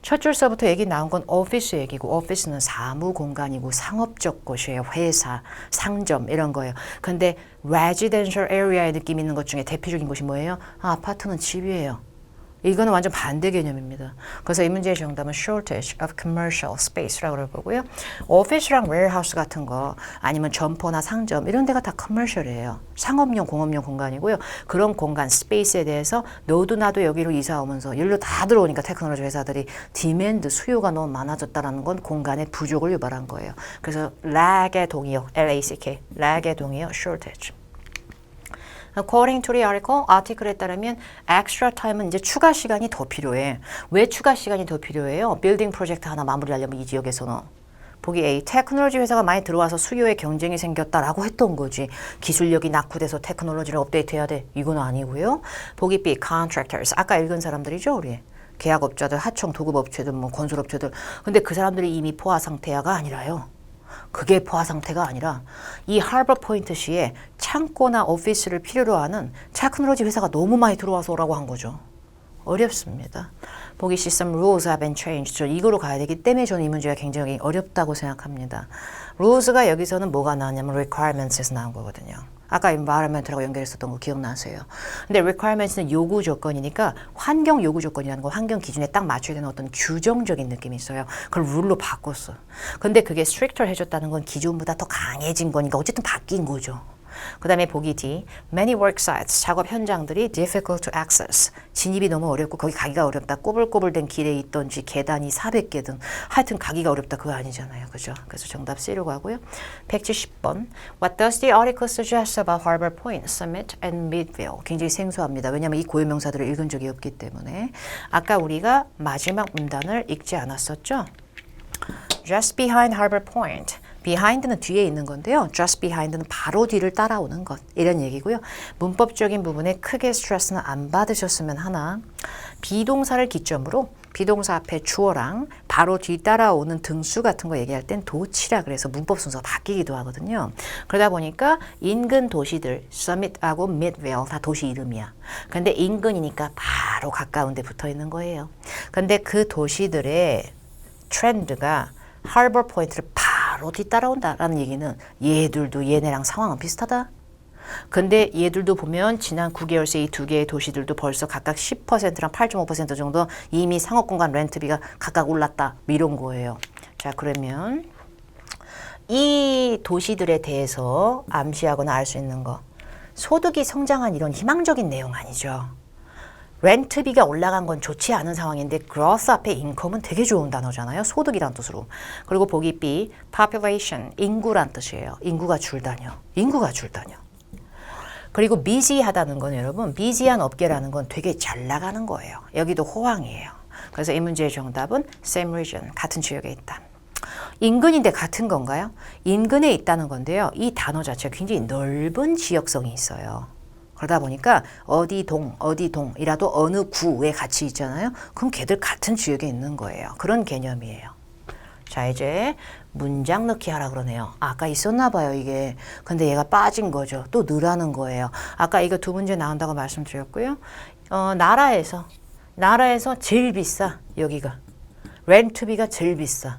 첫 줄서부터 얘기 나온 건 오피스 얘기고 오피스는 사무 공간이고 상업적 곳이에요. 회사, 상점 이런 거예요. 근데 residential area의 느낌 있는 것 중에 대표적인 곳이 뭐예요? 아파트는 집이에요. 이거는 완전 반대 개념입니다. 그래서 이 문제의 정답은 shortage of commercial space라고 그럴 거고요. 오피스랑 warehouse 같은 거 아니면 점포나 상점 이런 데가 다 commercial이에요. 상업용, 공업용 공간이고요. 그런 공간, space에 대해서 너도 나도 여기로 이사 오면서 일로 다 들어오니까 테크놀로지 회사들이 demand, 수요가 너무 많아졌다는 건 공간의 부족을 유발한 거예요. 그래서 lack의 동의어, L-A-C-K, lack의 동의어 shortage. According to the article, 아티클에 따르면 extra time은 이제 추가 시간이 더 필요해. 왜 추가 시간이 더 필요해요? 빌딩 프로젝트 하나 마무리하려면 이 지역에서는. 보기 A, 테크놀로지 회사가 많이 들어와서 수요에 경쟁이 생겼다라고 했던 거지. 기술력이 낙후돼서 테크놀로지를 업데이트해야 돼. 이건 아니고요. 보기 B, contractors. 아까 읽은 사람들이죠, 우리. 계약업자들, 하청, 도급업체들, 뭐 건설업체들. 근데 그 사람들이 이미 포화 상태야가 아니라요. 그게 포화 상태가 아니라 이 하버 포인트 시에 창고나 오피스를 필요로 하는 테크놀로지 회사가 너무 많이 들어와서 오라고 한 거죠. 어렵습니다. 보기 C, some rules have been changed. 저 이거로 가야 되기 때문에 저는 이 문제가 굉장히 어렵다고 생각합니다. rules가 여기서는 뭐가 나왔냐면 requirements에서 나온 거거든요. 아까 environment라고 연결했었던 거 기억나세요? 근데 requirements는 요구 조건이니까 환경 요구 조건이라는 거 환경 기준에 딱 맞춰야 되는 어떤 규정적인 느낌이 있어요. 그걸 룰로 바꿨어. 근데 그게 stricter 해줬다는 건 기존보다 더 강해진 거니까 어쨌든 바뀐 거죠. 그 다음에 보기 D, many work sites, 작업 현장들이 difficult to access, 진입이 너무 어렵고 거기 가기가 어렵다. 꼬불꼬불된 길에 있던지 계단이 400개든 하여튼 가기가 어렵다. 그거 아니잖아요. 그죠? 그래서 정답 C로 가고요. 170번, What does the article suggest about Harbor Point, Summit and Midvale? 굉장히 생소합니다. 왜냐하면 이 고유명사들을 읽은 적이 없기 때문에. 아까 우리가 마지막 문단을 읽지 않았었죠? Just behind Harbor Point. behind는 뒤에 있는 건데요. just behind는 바로 뒤를 따라오는 것. 이런 얘기고요. 문법적인 부분에 크게 스트레스는 안 받으셨으면 하나. 비동사를 기점으로 비동사 앞에 주어랑 바로 뒤 따라오는 등수 같은 거 얘기할 땐 도치라 그래서 문법 순서가 바뀌기도 하거든요. 그러다 보니까 인근 도시들, Summit하고 Midvale 다 도시 이름이야. 근데 인근이니까 바로 가까운 데 붙어 있는 거예요. 근데 그 도시들의 트렌드가 하버 포인트를 바로 뒤따라온다라는 얘기는 얘들도 얘네랑 상황은 비슷하다. 근데 얘들도 보면 지난 9개월 새 이 두 개의 도시들도 벌써 각각 10%랑 8.5% 정도 이미 상업공간 렌트비가 각각 올랐다. 이런 거예요. 자, 그러면 이 도시들에 대해서 암시하거나 알 수 있는 거. 소득이 성장한 이런 희망적인 내용 아니죠. 렌트비가 올라간 건 좋지 않은 상황인데 growth 앞에 income은 되게 좋은 단어잖아요. 소득이란 뜻으로. 그리고 보기 B, population, 인구란 뜻이에요. 인구가 줄다녀. 인구가 줄다녀. 그리고 busy하다는 건 여러분, busy한 업계라는 건 되게 잘 나가는 거예요. 여기도 호황이에요. 그래서 이 문제의 정답은 same region, 같은 지역에 있다. 인근인데 같은 건가요? 인근에 있다는 건데요. 이 단어 자체가 굉장히 넓은 지역성이 있어요. 그러다 보니까 어디 동이라도 어느 구에 같이 있잖아요. 그럼 걔들 같은 지역에 있는 거예요. 그런 개념이에요. 자, 이제 문장 넣기 하라 그러네요. 아까 있었나 봐요, 이게. 근데 얘가 빠진 거죠. 또 넣으라는 거예요. 아까 이거 두 문제 나온다고 말씀드렸고요. 나라에서 제일 비싸, 여기가. 렌트비가 제일 비싸.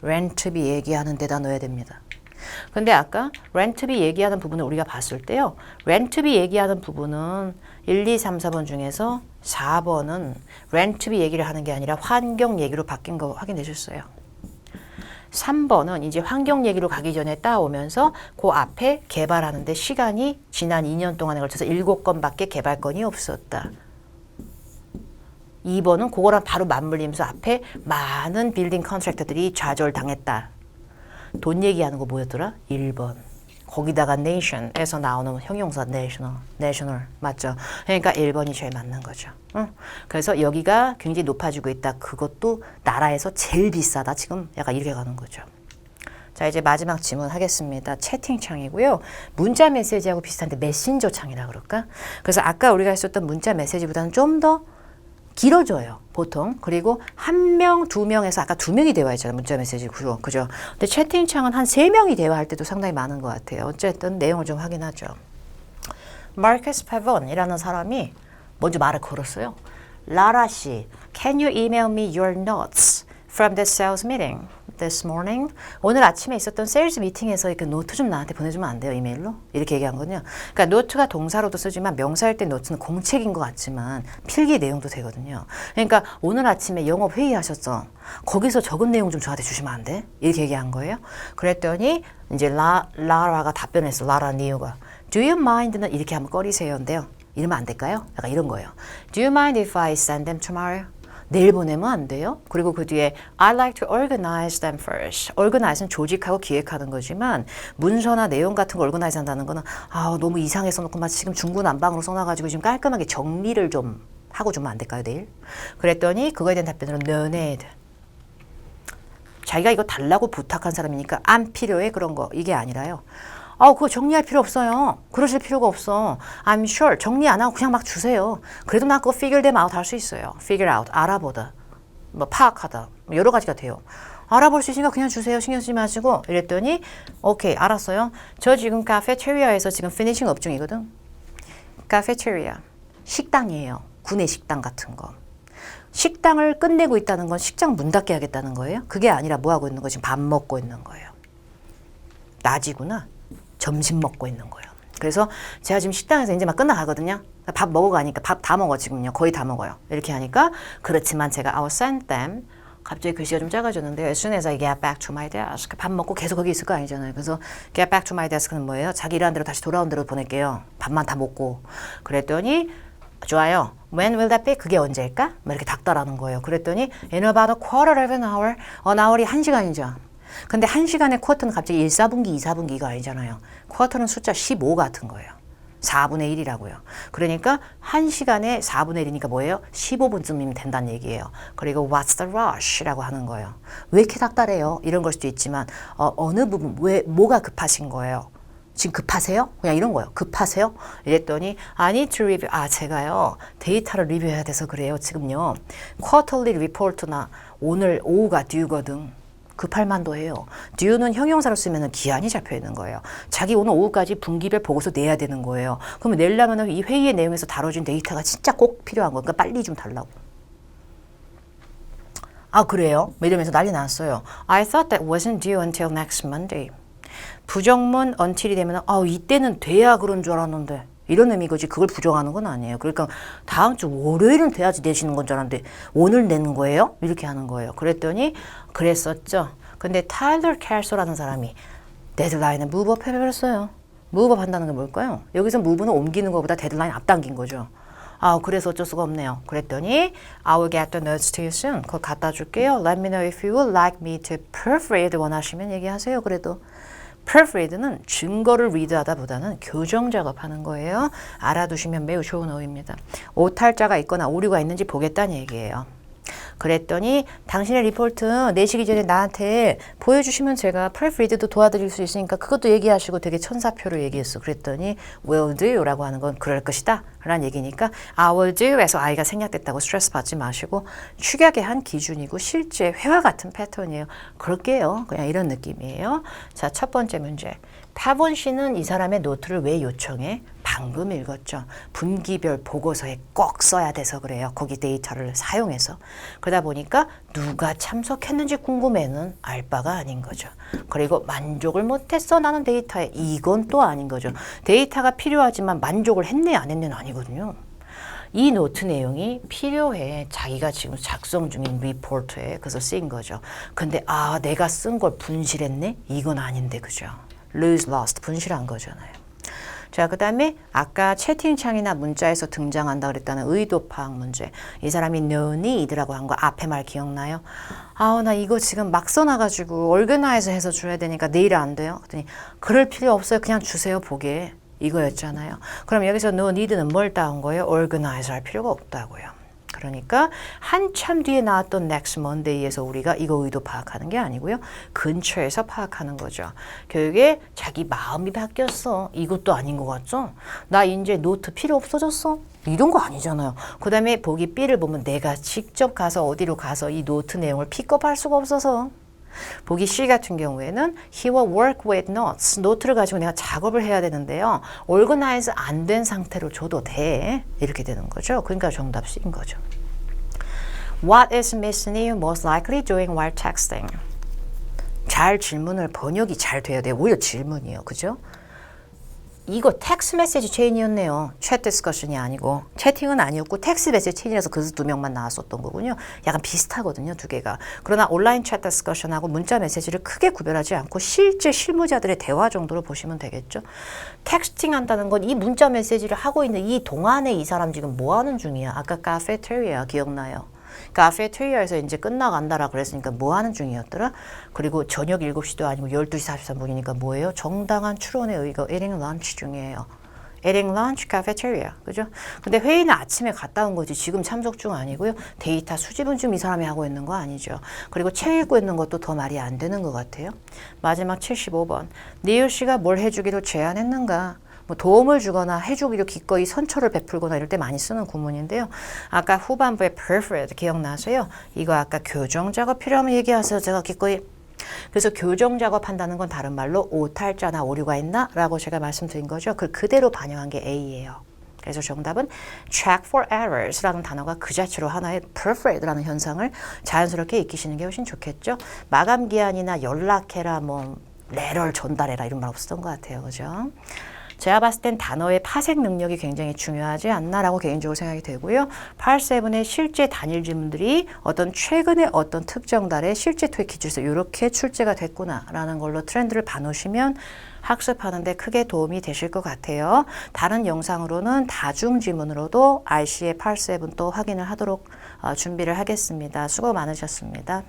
렌트비 얘기하는 데다 넣어야 됩니다. 근데 아까 렌트비 얘기하는 부분을 우리가 봤을 때요. 렌트비 얘기하는 부분은 1, 2, 3, 4번 중에서 4번은 렌트비 얘기를 하는 게 아니라 환경 얘기로 바뀐 거 확인되셨어요. 3번은 이제 환경 얘기로 가기 전에 따오면서 그 앞에 개발하는데 시간이 지난 2년 동안에 걸쳐서 7건밖에 개발건이 없었다. 2번은 그거랑 바로 맞물리면서 앞에 많은 빌딩 컨트랙터들이 좌절당했다. 돈 얘기하는 거 뭐였더라? 1번. 거기다가 nation에서 나오는 형용사 national 맞죠? 그러니까 1번이 제일 맞는 거죠. 응? 그래서 여기가 굉장히 높아지고 있다. 그것도 나라에서 제일 비싸다. 지금 약간 이렇게 가는 거죠. 자, 이제 마지막 질문 하겠습니다. 채팅창이고요. 문자 메시지하고 비슷한데 메신저 창이라 그럴까? 그래서 아까 우리가 했었던 문자 메시지보다는 좀 더 길어져요, 보통. 그리고 한 명, 두 명에서 아까 두 명이 대화했잖아요. 문자 메시지 구조. 그죠? 근데 채팅창은 한 세 명이 대화할 때도 상당히 많은 것 같아요. 어쨌든 내용을 좀 확인하죠. 마르케스 페본이라는 사람이 먼저 말을 걸었어요. 라라 씨, can you email me your notes from the sales meeting this morning? 오늘 아침에 있었던 세일즈 미팅에서 그 노트 좀 나한테 보내주면 안 돼요, 이메일로? 이렇게 얘기한 거든요. 그러니까 노트가 동사로도 쓰지만 명사일 때 노트는 공책인 것 같지만 필기 내용도 되거든요. 그러니까 오늘 아침에 영업 회의하셨죠? 거기서 적은 내용 좀 저한테 주시면 안 돼? 이렇게 얘기한 거예요. 그랬더니 이제 라라가 답변했어. 라라 니우가 Do you mind는 이렇게 한번 꺼리세요인데요. 이러면 안 될까요? 약간 이런 거예요. Do you mind if I send them tomorrow? 내일 보내면 안 돼요? 그리고 그 뒤에 I like to organize them first. organize는 조직하고 기획하는 거지만 문서나 내용 같은 거 organize 한다는 거는 너무 이상하게 써놓고 막 지금 중구난방으로 써놔가지고 지금 깔끔하게 정리를 좀 하고 주면 안 될까요, 내일? 그랬더니 그거에 대한 답변으로 No need. 자기가 이거 달라고 부탁한 사람이니까 안 필요해 그런 거. 이게 아니라요. 그거 정리할 필요 없어요. 그러실 필요가 없어. I'm sure. 정리 안 하고 그냥 막 주세요. 그래도 나 그거 figure them out 할 수 있어요. figure out. 알아보다. 뭐 파악하다. 여러 가지가 돼요. 알아볼 수 있으니까 그냥 주세요. 신경 쓰지 마시고. 이랬더니 오케이 알았어요. 저 지금 카페테리아에서 지금 피니싱 업 중이거든. 카페테리아. 식당이에요. 구내 식당 같은 거. 식당을 끝내고 있다는 건 식당 문 닫게 하겠다는 거예요? 그게 아니라 뭐 하고 있는 거 지금 밥 먹고 있는 거예요. 낮이구나. 점심 먹고 있는 거예요. 그래서 제가 지금 식당에서 이제 막 끝나가거든요. 밥 먹어가니까 밥 다 먹어 지금요. 거의 다 먹어요. 이렇게 하니까 그렇지만 제가 I will send them 갑자기 글씨가 좀 작아졌는데 as soon as I get back to my desk 밥 먹고 계속 거기 있을 거 아니잖아요. 그래서 get back to my desk는 뭐예요? 자기 일하는 대로 다시 돌아온 대로 보낼게요. 밥만 다 먹고. 그랬더니 좋아요. When will that be? 그게 언제일까? 뭐 이렇게 닥달하는 거예요. 그랬더니 in about a quarter of an hour. an hour이 1시간이죠. 근데 1시간의 쿼터는 갑자기 1, 4분기, 2, 4분기가 아니잖아요. 쿼터는 숫자 15 같은 거예요. 4분의 1이라고요. 그러니까 1시간에 4분의 1이니까 뭐예요? 15분쯤이면 된다는 얘기예요. 그리고 what's the rush라고 하는 거예요. 왜 이렇게 닥달해요? 이런 걸 수도 있지만 어느 부분, 왜 뭐가 급하신 거예요? 지금 급하세요? 그냥 이런 거예요. 급하세요? 이랬더니 I need to review. 제가요. 데이터를 리뷰해야 돼서 그래요. 지금요. quarterly report나 오늘 오후가 due거든. 급할 만도 해요. due는 형용사로 쓰면 기한이 잡혀 있는 거예요. 자기 오늘 오후까지 분기별 보고서 내야 되는 거예요. 그러면 내려면 이 회의의 내용에서 다뤄진 데이터가 진짜 꼭 필요한 거니까 빨리 좀 달라고. 그래요? 이러면서 난리 났어요. I thought that wasn't due until next Monday. 부정문 until이 되면 이때는 돼야 그런 줄 알았는데 이런 의미거지. 그걸 부정하는 건 아니에요. 그러니까 다음 주 월요일은 돼야지 내시는 건 줄 알았는데 오늘 내는 거예요? 이렇게 하는 거예요. 그랬더니 그랬었죠. 근데 타일러 캘소라는 사람이 데드라인을 무브업 해버렸어요. 무브업 한다는 게 뭘까요? 여기서 무브는 옮기는 것보다 데드라인 앞당긴 거죠. 그래서 어쩔 수가 없네요. 그랬더니 I will get the notes to you soon. 그거 갖다 줄게요. Let me know if you would like me to proofread. 원하시면 얘기하세요. 그래도 proofread는 증거를 리드하다 보다는 교정 작업하는 거예요. 알아두시면 매우 좋은 어휘입니다. 오탈자가 있거나 오류가 있는지 보겠다는 얘기예요. 그랬더니 당신의 리포트 내시기 전에 나한테 보여주시면 제가 proofread도 도와드릴 수 있으니까 그것도 얘기하시고 되게 천사표로 얘기했어. 그랬더니 will do 라고 하는 건 그럴 것이다 라는 얘기니까 I will do 에서 I가 생략됐다고 스트레스 받지 마시고 축약의 한 기준이고 실제 회화 같은 패턴이에요. 그럴게요. 그냥 이런 느낌이에요. 자, 첫 번째 문제. 타본 씨는 이 사람의 노트를 왜 요청해? 방금 읽었죠. 분기별 보고서에 꼭 써야 돼서 그래요. 거기 데이터를 사용해서. 그러다 보니까 누가 참석했는지 궁금해는 알 바가 아닌 거죠. 그리고 만족을 못했어 나는 데이터에. 이건 또 아닌 거죠. 데이터가 필요하지만 만족을 했네 안 했네는 아니거든요. 이 노트 내용이 필요해. 자기가 지금 작성 중인 리포트에 그래서 쓰인 거죠. 근데 내가 쓴 걸 분실했네? 이건 아닌데 그죠? lose, lost, 분실한 거잖아요. 자, 그 다음에 아까 채팅창이나 문자에서 등장한다 그랬다는 의도 파악 문제. 이 사람이 no need라고 한 거 앞에 말 기억나요? 나 이거 지금 막 써놔가지고 organize 해서 줘야 되니까 내일 안 돼요? 그랬더니 그럴 필요 없어요. 그냥 주세요 보게. 이거였잖아요. 그럼 여기서 no need는 뭘 따온 거예요? organize 할 필요가 없다고요. 그러니까 한참 뒤에 나왔던 next monday에서 우리가 이거 의도 파악하는 게 아니고요. 근처에서 파악하는 거죠. 결국에 자기 마음이 바뀌었어. 이것도 아닌 것 같죠? 나 이제 노트 필요 없어졌어? 이런 거 아니잖아요. 그 다음에 보기 B를 보면 내가 직접 가서 어디로 가서 이 노트 내용을 픽업할 수가 없어서. 보기 C 같은 경우에는 he will work with notes. 노트를 가지고 내가 작업을 해야 되는데요. organize 안 된 상태로 줘도 돼. 이렇게 되는 거죠. 그러니까 정답 C인 거죠. What is Miss New most likely doing while texting? 잘 질문을 번역이 잘 돼야 돼요. 오히려 질문이에요. 그죠? 이거 텍스트 메시지 체인이었네요. 챗 디스커션이 아니고 채팅은 아니었고 텍스트 메시지 체인이라서 그래서 두 명만 나왔었던 거군요. 약간 비슷하거든요. 두 개가. 그러나 온라인 챗 디스커션하고 문자 메시지를 크게 구별하지 않고 실제 실무자들의 대화 정도로 보시면 되겠죠. 텍스팅 한다는 건 이 문자 메시지를 하고 있는 이 동안에 이 사람 지금 뭐 하는 중이야. 아까 카페테리아 기억나요? 카페테리아에서 이제 끝나간다라 그랬으니까 뭐 하는 중이었더라? 그리고 저녁 7시도 아니고 12시 43분이니까 뭐예요? 정당한 추론에 의거 eating lunch 중이에요. eating lunch cafeteria. 그죠? 근데 회의는 아침에 갔다 온 거지 지금 참석 중 아니고요. 데이터 수집은 좀 이 사람이 하고 있는 거 아니죠. 그리고 책 읽고 있는 것도 더 말이 안 되는 것 같아요. 마지막 75번. 니우 씨가 뭘 해주기로 제안했는가? 뭐 도움을 주거나 해주기로 기꺼이 선처를 베풀거나 이럴 때 많이 쓰는 구문인데요. 아까 후반부에 perfect 기억나세요? 이거 아까 교정 작업 필요하면 얘기하세요. 제가 기꺼이. 그래서 교정 작업한다는 건 다른 말로 오탈자나 오류가 있나? 라고 제가 말씀드린 거죠. 그걸 그대로 반영한 게 A예요. 그래서 정답은 check for errors라는 단어가 그 자체로 하나의 perfect라는 현상을 자연스럽게 익히시는 게 훨씬 좋겠죠. 마감 기한이나 연락해라, 뭐 레럴 전달해라 이런 말 없었던 것 같아요. 그죠? 제가 봤을 땐 단어의 파색 능력이 굉장히 중요하지 않나라고 개인적으로 생각이 되고요. 8-7의 실제 단일 질문들이 어떤 최근의 어떤 특정 달의 실제 토익 기출에서 이렇게 출제가 됐구나라는 걸로 트렌드를 봐놓으시면 학습하는 데 크게 도움이 되실 것 같아요. 다른 영상으로는 다중 지문으로도 RC의 8-7 또 확인을 하도록 준비를 하겠습니다. 수고 많으셨습니다.